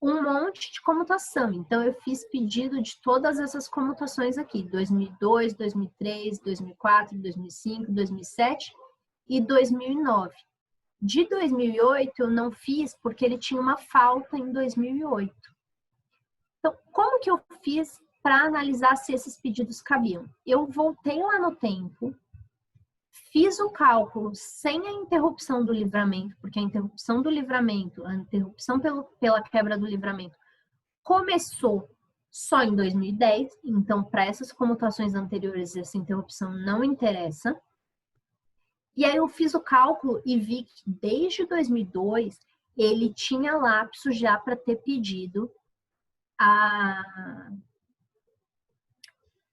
um monte de comutação. Então, eu fiz pedido de todas essas comutações aqui: 2002, 2003, 2004, 2005, 2007 e 2009. De 2008, eu não fiz porque ele tinha uma falta em 2008. Então, como que eu fiz para analisar se esses pedidos cabiam? Eu voltei lá no tempo, fiz o cálculo sem a interrupção do livramento, porque a interrupção do livramento, a interrupção pela quebra do livramento, começou só em 2010, então para essas comutações anteriores essa interrupção não interessa. E aí eu fiz o cálculo e vi que desde 2002 ele tinha lapso já para ter pedido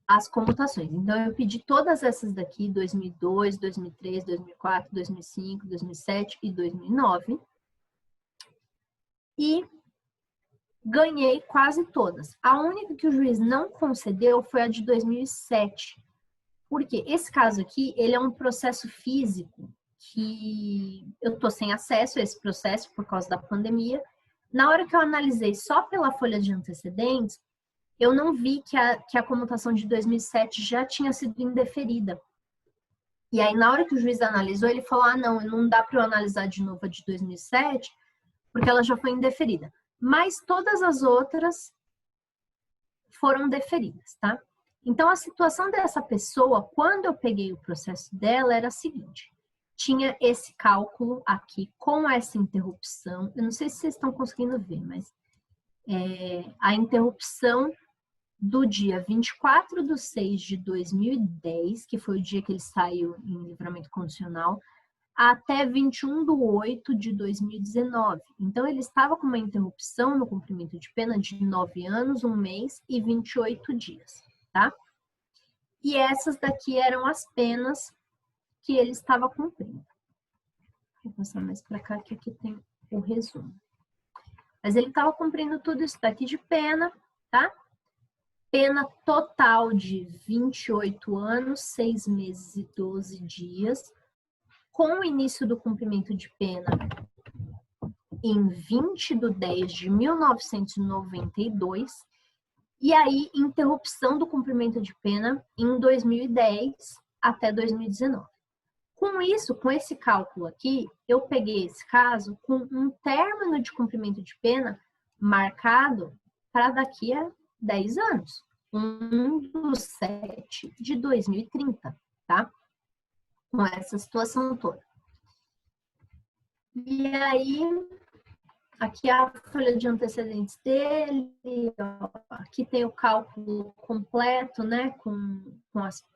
as comutações. Então, eu pedi todas essas daqui, 2002, 2003, 2004, 2005, 2007 e 2009. E ganhei quase todas. A única que o juiz não concedeu foi a de 2007. Porque esse caso aqui, ele é um processo físico que eu tô sem acesso a esse processo por causa da pandemia. Na hora que eu analisei só pela folha de antecedentes, eu não vi que a comutação de 2007 já tinha sido indeferida. E aí, na hora que o juiz analisou, ele falou, não dá para eu analisar de novo a de 2007, porque ela já foi indeferida. Mas todas as outras foram deferidas, tá? Então, a situação dessa pessoa, quando eu peguei o processo dela, era a seguinte: tinha esse cálculo aqui com essa interrupção. Eu não sei se vocês estão conseguindo ver, mas a interrupção do dia 24/6/2010, que foi o dia que ele saiu em livramento condicional, até 21/8/2019. Então, ele estava com uma interrupção no cumprimento de pena de 9 anos, 1 mês e 28 dias, tá? E essas daqui eram as penas que ele estava cumprindo. Vou passar mais para cá, que aqui tem o resumo. Mas ele estava cumprindo tudo isso daqui de pena, tá? Pena total de 28 anos, 6 meses e 12 dias, com o início do cumprimento de pena em 20/10/1992, e aí interrupção do cumprimento de pena em 2010 até 2019. Com isso, com esse cálculo aqui, eu peguei esse caso com um término de cumprimento de pena marcado para daqui a 10 anos, 1/7/2030, tá? Com essa situação toda. E aí, aqui a folha de antecedentes dele, ó, aqui tem o cálculo completo, né, com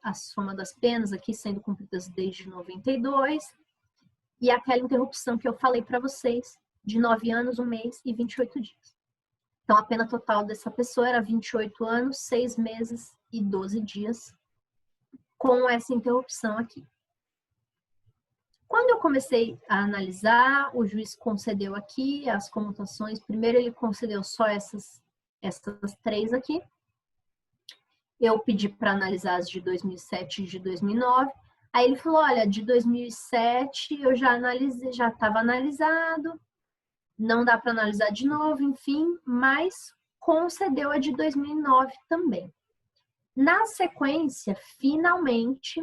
a soma das penas aqui sendo cumpridas desde 92, e aquela interrupção que eu falei para vocês, de 9 anos, 1 mês e 28 dias. Então, a pena total dessa pessoa era 28 anos, 6 meses e 12 dias, com essa interrupção aqui. Quando eu comecei a analisar, o juiz concedeu aqui as comutações. Primeiro, ele concedeu só essas 3 aqui. Eu pedi para analisar as de 2007 e de 2009. Aí ele falou, olha, de 2007 eu já analisei, já estava analisado, não dá para analisar de novo, enfim, mas concedeu a de 2009 também. Na sequência, finalmente,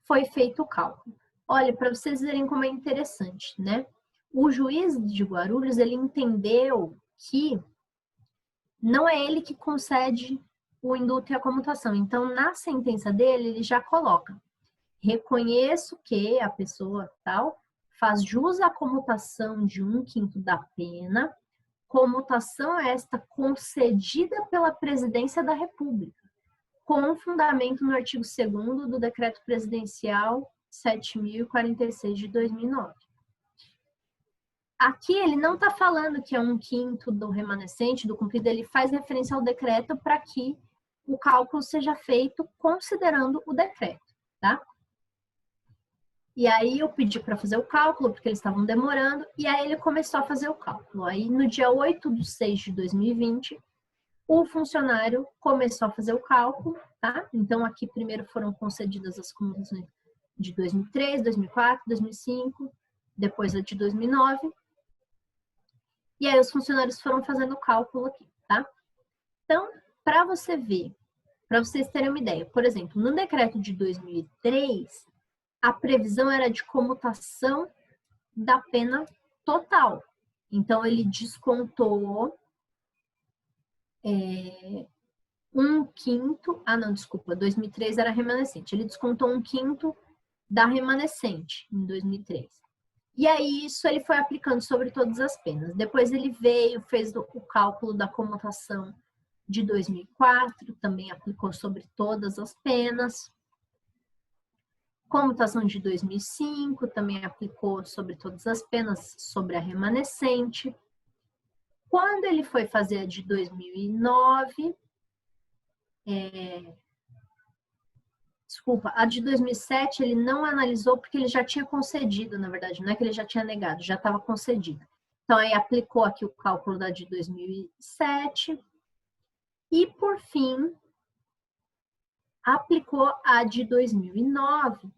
foi feito o cálculo. Olha, para vocês verem como é interessante, né? O juiz de Guarulhos, ele entendeu que não é ele que concede o indulto e a comutação. Então, na sentença dele, ele já coloca: reconheço que a pessoa tal faz jus à comutação de 1/5 da pena, comutação esta concedida pela Presidência da República, com fundamento no artigo 2º do Decreto Presidencial 7.046 de 2009. Aqui ele não está falando que é 1/5 do remanescente, do cumprido, ele faz referência ao decreto para que o cálculo seja feito considerando o decreto, tá? E aí eu pedi para fazer o cálculo, porque eles estavam demorando, e aí ele começou a fazer o cálculo. Aí no dia 8/6/2020, o funcionário começou a fazer o cálculo, tá? Então, aqui primeiro foram concedidas as comutações de 2003, 2004, 2005, depois a de 2009. E aí os funcionários foram fazendo o cálculo aqui, tá? Então, para você ver, para vocês terem uma ideia, por exemplo, no decreto de 2003, a previsão era de comutação da pena total. Então, ele descontou 1/5, 2003 era remanescente. Ele descontou 1/5 da remanescente em 2003. E aí, isso ele foi aplicando sobre todas as penas. Depois ele veio, fez o cálculo da comutação de 2004, também aplicou sobre todas as penas. Comutação de 2005, também aplicou sobre todas as penas, sobre a remanescente. Quando ele foi fazer a de 2009, a de 2007 ele não analisou porque ele já tinha concedido, na verdade, não é que ele já tinha negado, já estava concedido. Então, aí aplicou aqui o cálculo da de 2007 e, por fim, aplicou a de 2009,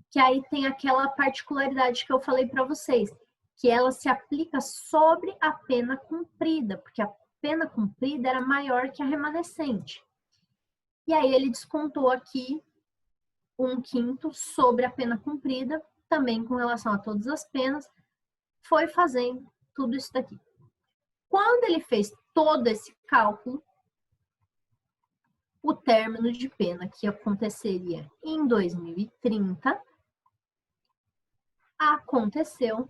que aí tem aquela particularidade que eu falei para vocês, que ela se aplica sobre a pena cumprida, porque a pena cumprida era maior que a remanescente. E aí ele descontou aqui 1/5 sobre a pena cumprida, também com relação a todas as penas, foi fazendo tudo isso daqui. Quando ele fez todo esse cálculo, o término de pena que aconteceria em 2030 aconteceu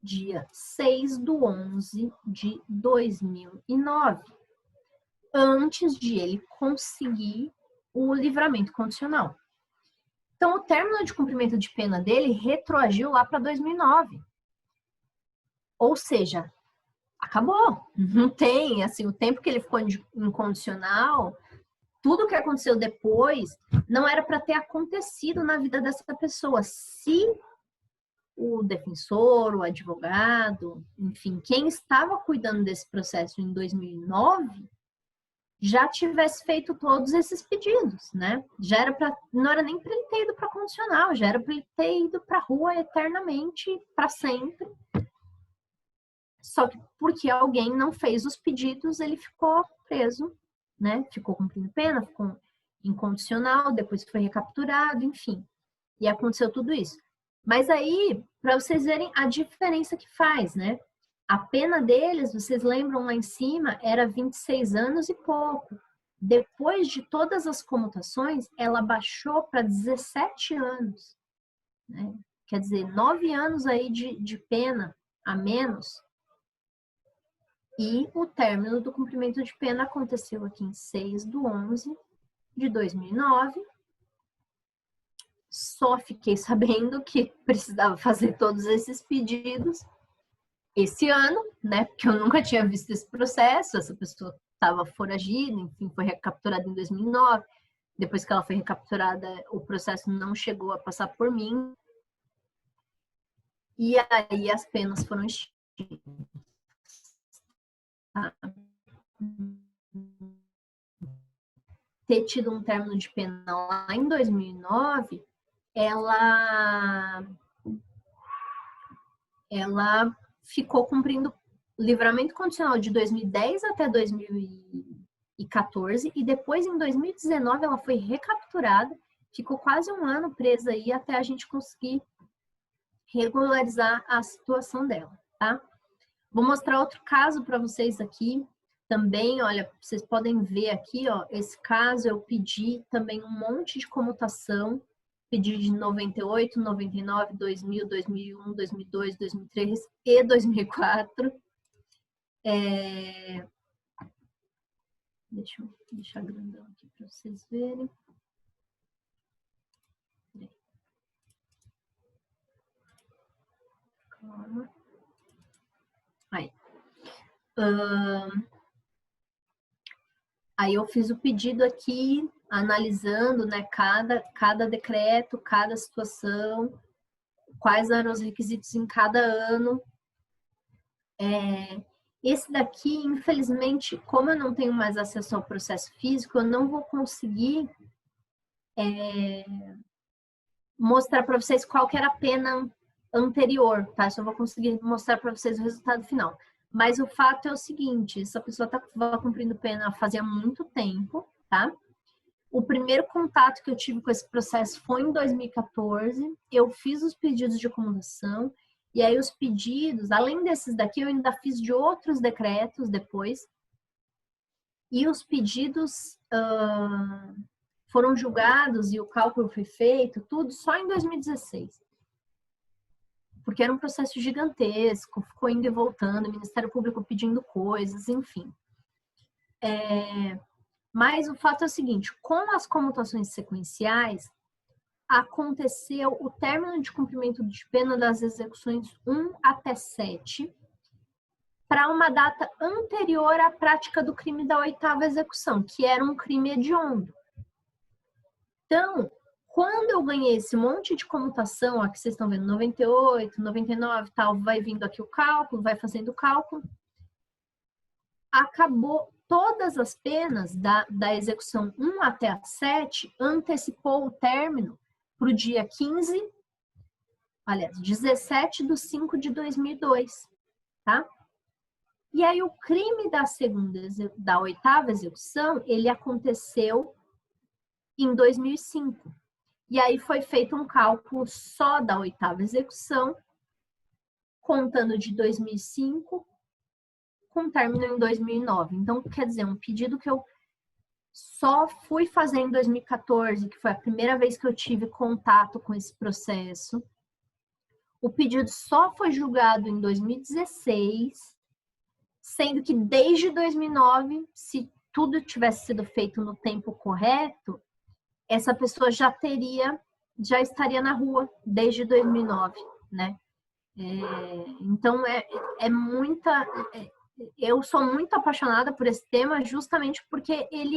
dia 6/11/2009, antes de ele conseguir o livramento condicional. Então, o término de cumprimento de pena dele retroagiu lá para 2009. Ou seja, acabou. Não tem, assim, o tempo que ele ficou incondicional, tudo que aconteceu depois não era para ter acontecido na vida dessa pessoa. Se o defensor, o advogado, enfim, quem estava cuidando desse processo em 2009, já tivesse feito todos esses pedidos, né? Já era para, não era nem para ele ter ido para condicional, já era para ele ter ido para a rua eternamente, para sempre. Só que porque alguém não fez os pedidos, ele ficou preso, né? Ficou cumprindo pena, ficou incondicional, depois foi recapturado, enfim. E aconteceu tudo isso. Mas aí, para vocês verem a diferença que faz, né? A pena deles, vocês lembram lá em cima, era 26 anos e pouco. Depois de todas as comutações, ela baixou para 17 anos. Né? Quer dizer, 9 anos aí de pena a menos. E o término do cumprimento de pena aconteceu aqui em 6/11/2009. Só fiquei sabendo que precisava fazer todos esses pedidos esse ano, né? Porque eu nunca tinha visto esse processo. Essa pessoa estava foragida, enfim, foi recapturada em 2009. Depois que ela foi recapturada, o processo não chegou a passar por mim. E aí as penas foram extintas. Ter tido um término de pena lá em 2009, ela ficou cumprindo livramento condicional de 2010 até 2014 e depois em 2019 ela foi recapturada, ficou quase um ano presa aí até a gente conseguir regularizar a situação dela, tá? Vou mostrar outro caso para vocês aqui também, olha, vocês podem ver aqui, ó, esse caso eu pedi também um monte de comutação, pedi de 98, 99, 2000, 2001, 2002, 2003 e 2004. Deixa eu deixar grandão aqui para vocês verem. Calma. Aí. Aí eu fiz o pedido aqui, analisando, né, cada decreto, cada situação, quais eram os requisitos em cada ano. Esse daqui, infelizmente, como eu não tenho mais acesso ao processo físico, eu não vou conseguir mostrar para vocês qual que era a pena anterior, tá? Só vou conseguir mostrar para vocês o resultado final. Mas o fato é o seguinte, essa pessoa estava cumprindo pena fazia muito tempo, tá? O primeiro contato que eu tive com esse processo foi em 2014. Eu fiz os pedidos de comutação. E aí os pedidos, além desses daqui, eu ainda fiz de outros decretos depois. E os pedidos foram julgados e o cálculo foi feito, tudo só em 2016. Porque era um processo gigantesco, ficou indo e voltando, o Ministério Público pedindo coisas, enfim. Mas o fato é o seguinte, com as comutações sequenciais, aconteceu o término de cumprimento de pena das execuções 1 até 7 para uma data anterior à prática do crime da 8ª execução, que era um crime hediondo. Então, quando eu ganhei esse monte de comutação, aqui vocês estão vendo 98, 99 tal, vai vindo aqui o cálculo, vai fazendo o cálculo, acabou todas as penas da execução 1 até a 7, antecipou o término para o dia 15, aliás, 17/5/2002, tá? E aí o crime da 8ª execução, ele aconteceu em 2005. E aí foi feito um cálculo só da 8ª execução, contando de 2005, com término em 2009. Então, quer dizer, um pedido que eu só fui fazer em 2014, que foi a primeira vez que eu tive contato com esse processo. O pedido só foi julgado em 2016, sendo que desde 2009, se tudo tivesse sido feito no tempo correto, essa pessoa já estaria na rua desde 2009, né? Então, eu sou muito apaixonada por esse tema justamente porque ele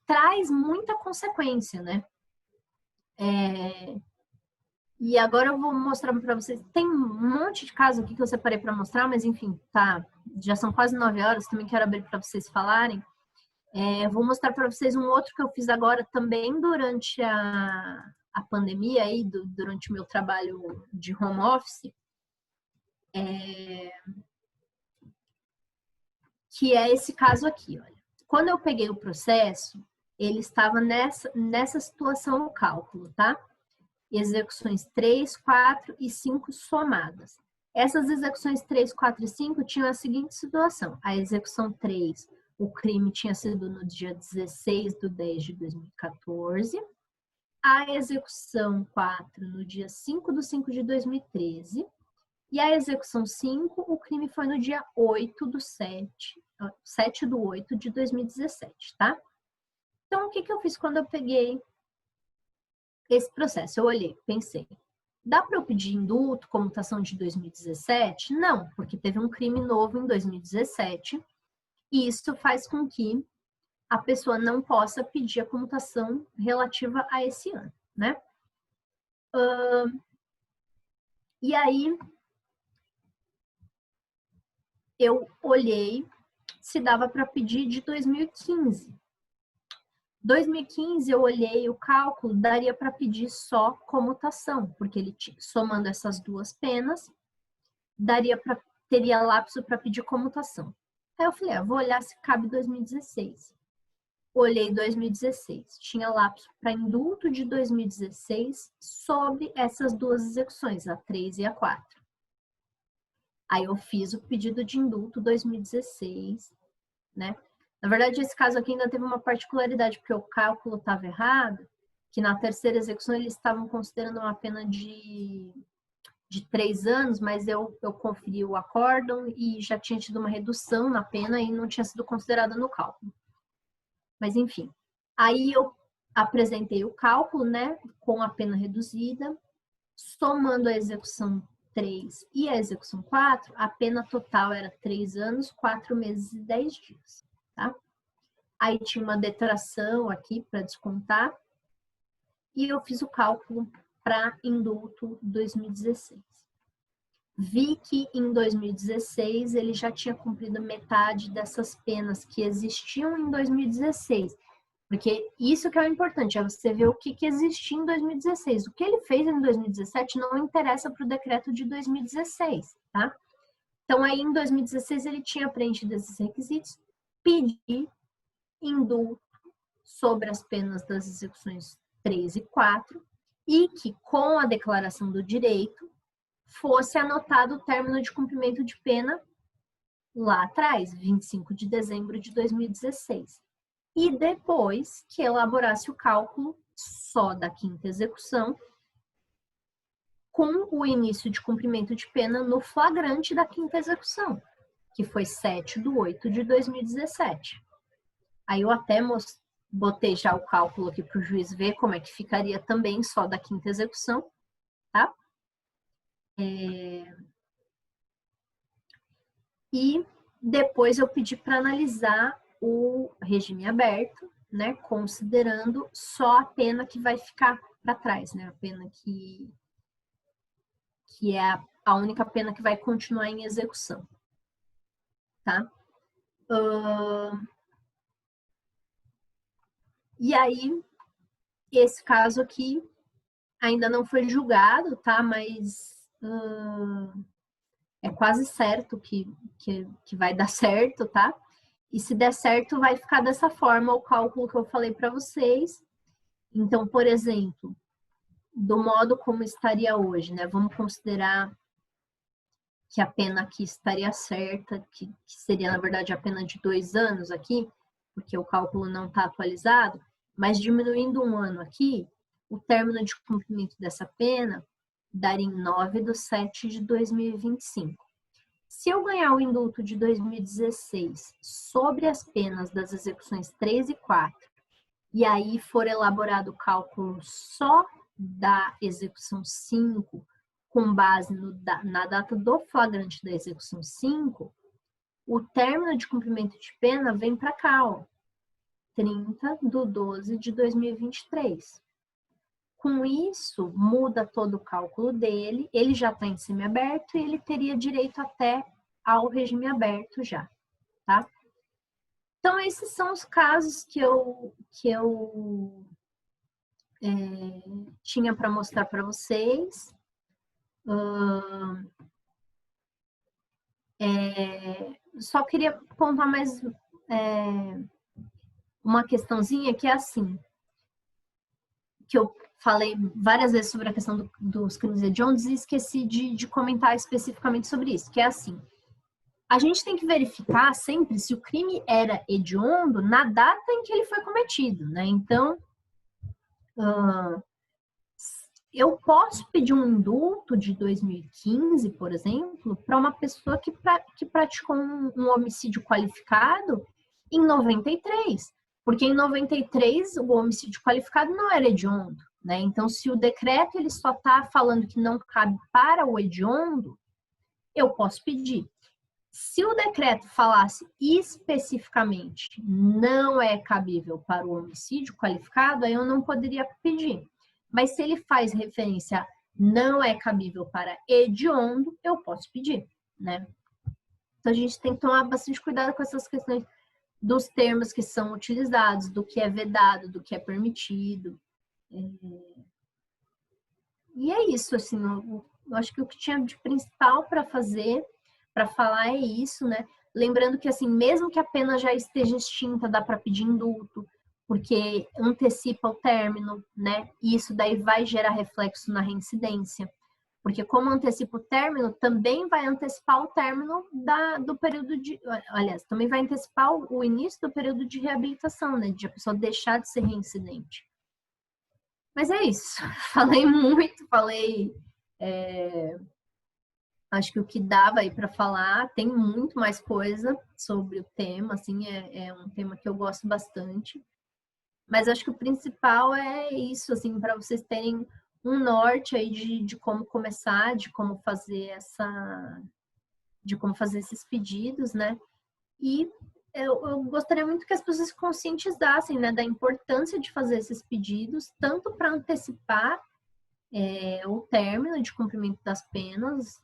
traz muita consequência, né? E agora eu vou mostrar para vocês, tem um monte de casos aqui que eu separei para mostrar, mas enfim, tá, já são quase 9 horas, também quero abrir para vocês falarem. Vou mostrar para vocês um outro que eu fiz agora também durante a pandemia, aí, durante o meu trabalho de home office, que é esse caso aqui, olha. Quando eu peguei o processo, ele estava nessa situação no cálculo, tá? Execuções 3, 4 e 5 somadas. Essas execuções 3, 4 e 5 tinham a seguinte situação. A execução 3, o crime tinha sido no dia 16/10/2014. A execução 4, no dia 5/5/2013. E a execução 5, o crime foi no dia 7/8/2017, tá? Então, o que eu fiz quando eu peguei esse processo? Eu olhei, pensei, dá para eu pedir indulto, comutação de 2017? Não, porque teve um crime novo em 2017 e isso faz com que a pessoa não possa pedir a comutação relativa a esse ano, né? E aí, eu olhei se dava para pedir de 2015. 2015 eu olhei o cálculo, daria para pedir só comutação, porque ele somando essas duas penas, teria lapso para pedir comutação. Aí eu falei, vou olhar se cabe 2016. Olhei 2016, tinha lapso para indulto de 2016 sobre essas duas execuções, a 3 e a 4. Aí eu fiz o pedido de indulto 2016, né? Na verdade, esse caso aqui ainda teve uma particularidade, porque o cálculo estava errado, que na terceira execução eles estavam considerando uma pena de 3 anos, mas eu conferi o acórdão e já tinha tido uma redução na pena e não tinha sido considerada no cálculo. Mas enfim, aí eu apresentei o cálculo, né, com a pena reduzida, somando a execução 3 e a execução 4, a pena total era 3 anos, 4 meses e 10 dias, tá? Aí tinha uma detração aqui para descontar e eu fiz o cálculo para indulto 2016. vi que em 2016 ele já tinha cumprido metade dessas penas que existiam em 2016. Porque isso que é o importante, é você ver o que existia em 2016. O que ele fez em 2017 não interessa para o decreto de 2016, tá? Então, aí em 2016 ele tinha preenchido esses requisitos, pedi indulto sobre as penas das execuções 3 e 4 e que com a declaração do direito fosse anotado o término de cumprimento de pena lá atrás, 25 de dezembro de 2016. E depois que elaborasse o cálculo só da quinta execução, com o início de cumprimento de pena no flagrante da quinta execução, que foi 7/8 de 2017. Aí eu até botei já o cálculo aqui para o juiz ver como é que ficaria também só da quinta execução, tá? E depois eu pedi para analisar o regime aberto, né, considerando só a pena que vai ficar para trás, né, a pena que é a única pena que vai continuar em execução, tá? E aí, esse caso aqui ainda não foi julgado, tá? Mas é quase certo que vai dar certo, tá? E se der certo, vai ficar dessa forma o cálculo que eu falei para vocês. Então, por exemplo, do modo como estaria hoje, né? Vamos considerar que a pena aqui estaria certa, que seria, na verdade, a pena de 2 anos aqui, porque o cálculo não está atualizado, mas diminuindo 1 ano aqui, o término de cumprimento dessa pena daria em 9/7 de 2025. Se eu ganhar o indulto de 2016 sobre as penas das execuções 3 e 4, e aí for elaborado o cálculo só da execução 5, com base na data do flagrante da execução 5, o término de cumprimento de pena vem para cá, ó, 30/12 de 2023. Com isso, muda todo o cálculo dele, ele já está em semiaberto e ele teria direito até ao regime aberto já, tá? Então, esses são os casos que eu tinha para mostrar para vocês. Só queria pontuar mais uma questãozinha que é assim, que eu falei várias vezes sobre a questão dos crimes hediondos e esqueci de comentar especificamente sobre isso, que é assim, a gente tem que verificar sempre se o crime era hediondo na data em que ele foi cometido, né? Então, eu posso pedir um indulto de 2015, por exemplo, para uma pessoa que praticou um homicídio qualificado em 93, porque em 93 o homicídio qualificado não era hediondo, né? Então, se o decreto ele só está falando que não cabe para o hediondo, eu posso pedir. Se o decreto falasse especificamente não é cabível para o homicídio qualificado, aí eu não poderia pedir. Mas se ele faz referência a não é cabível para hediondo, eu posso pedir, né? Então a gente tem que tomar bastante cuidado com essas questões dos termos que são utilizados, do que é vedado, do que é permitido. E é isso, assim, eu acho que o que tinha de principal para falar é isso, né? Lembrando que, assim, mesmo que a pena já esteja extinta, dá para pedir indulto, porque antecipa o término, né? E isso daí vai gerar reflexo na reincidência. Porque como antecipa o término, também vai antecipar o término do período de... Aliás, também vai antecipar o início do período de reabilitação, né? De a pessoa deixar de ser reincidente. Mas é isso. Falei muito, acho que o que dava aí para falar, tem muito mais coisa sobre o tema, assim, é um tema que eu gosto bastante. Mas acho que o principal é isso, assim, para vocês terem um norte aí de como começar, de como fazer esses pedidos, né? E eu gostaria muito que as pessoas se conscientizassem, né, da importância de fazer esses pedidos, tanto para antecipar o término de cumprimento das penas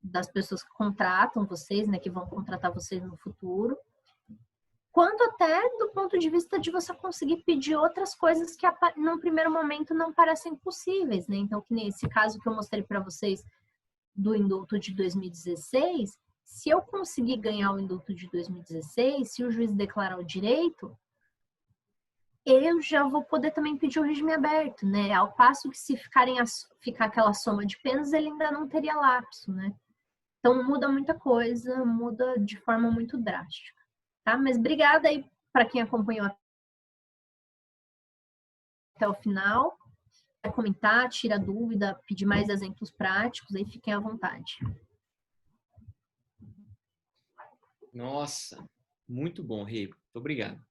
das pessoas que contratam vocês, né, que vão contratar vocês no futuro, quanto até do ponto de vista de você conseguir pedir outras coisas que num primeiro momento não parecem possíveis, né? Então, que nesse caso que eu mostrei para vocês do indulto de 2016, se eu conseguir ganhar o indulto de 2016, se o juiz declarar o direito, eu já vou poder também pedir o regime aberto, né? Ao passo que se ficar aquela soma de penas, ele ainda não teria lapso, né? Então muda muita coisa, muda de forma muito drástica, tá? Mas obrigada aí para quem acompanhou até o final. Quer comentar, tira dúvida, pedir mais exemplos práticos, aí fiquem à vontade. Nossa, muito bom, Rei. Muito obrigado.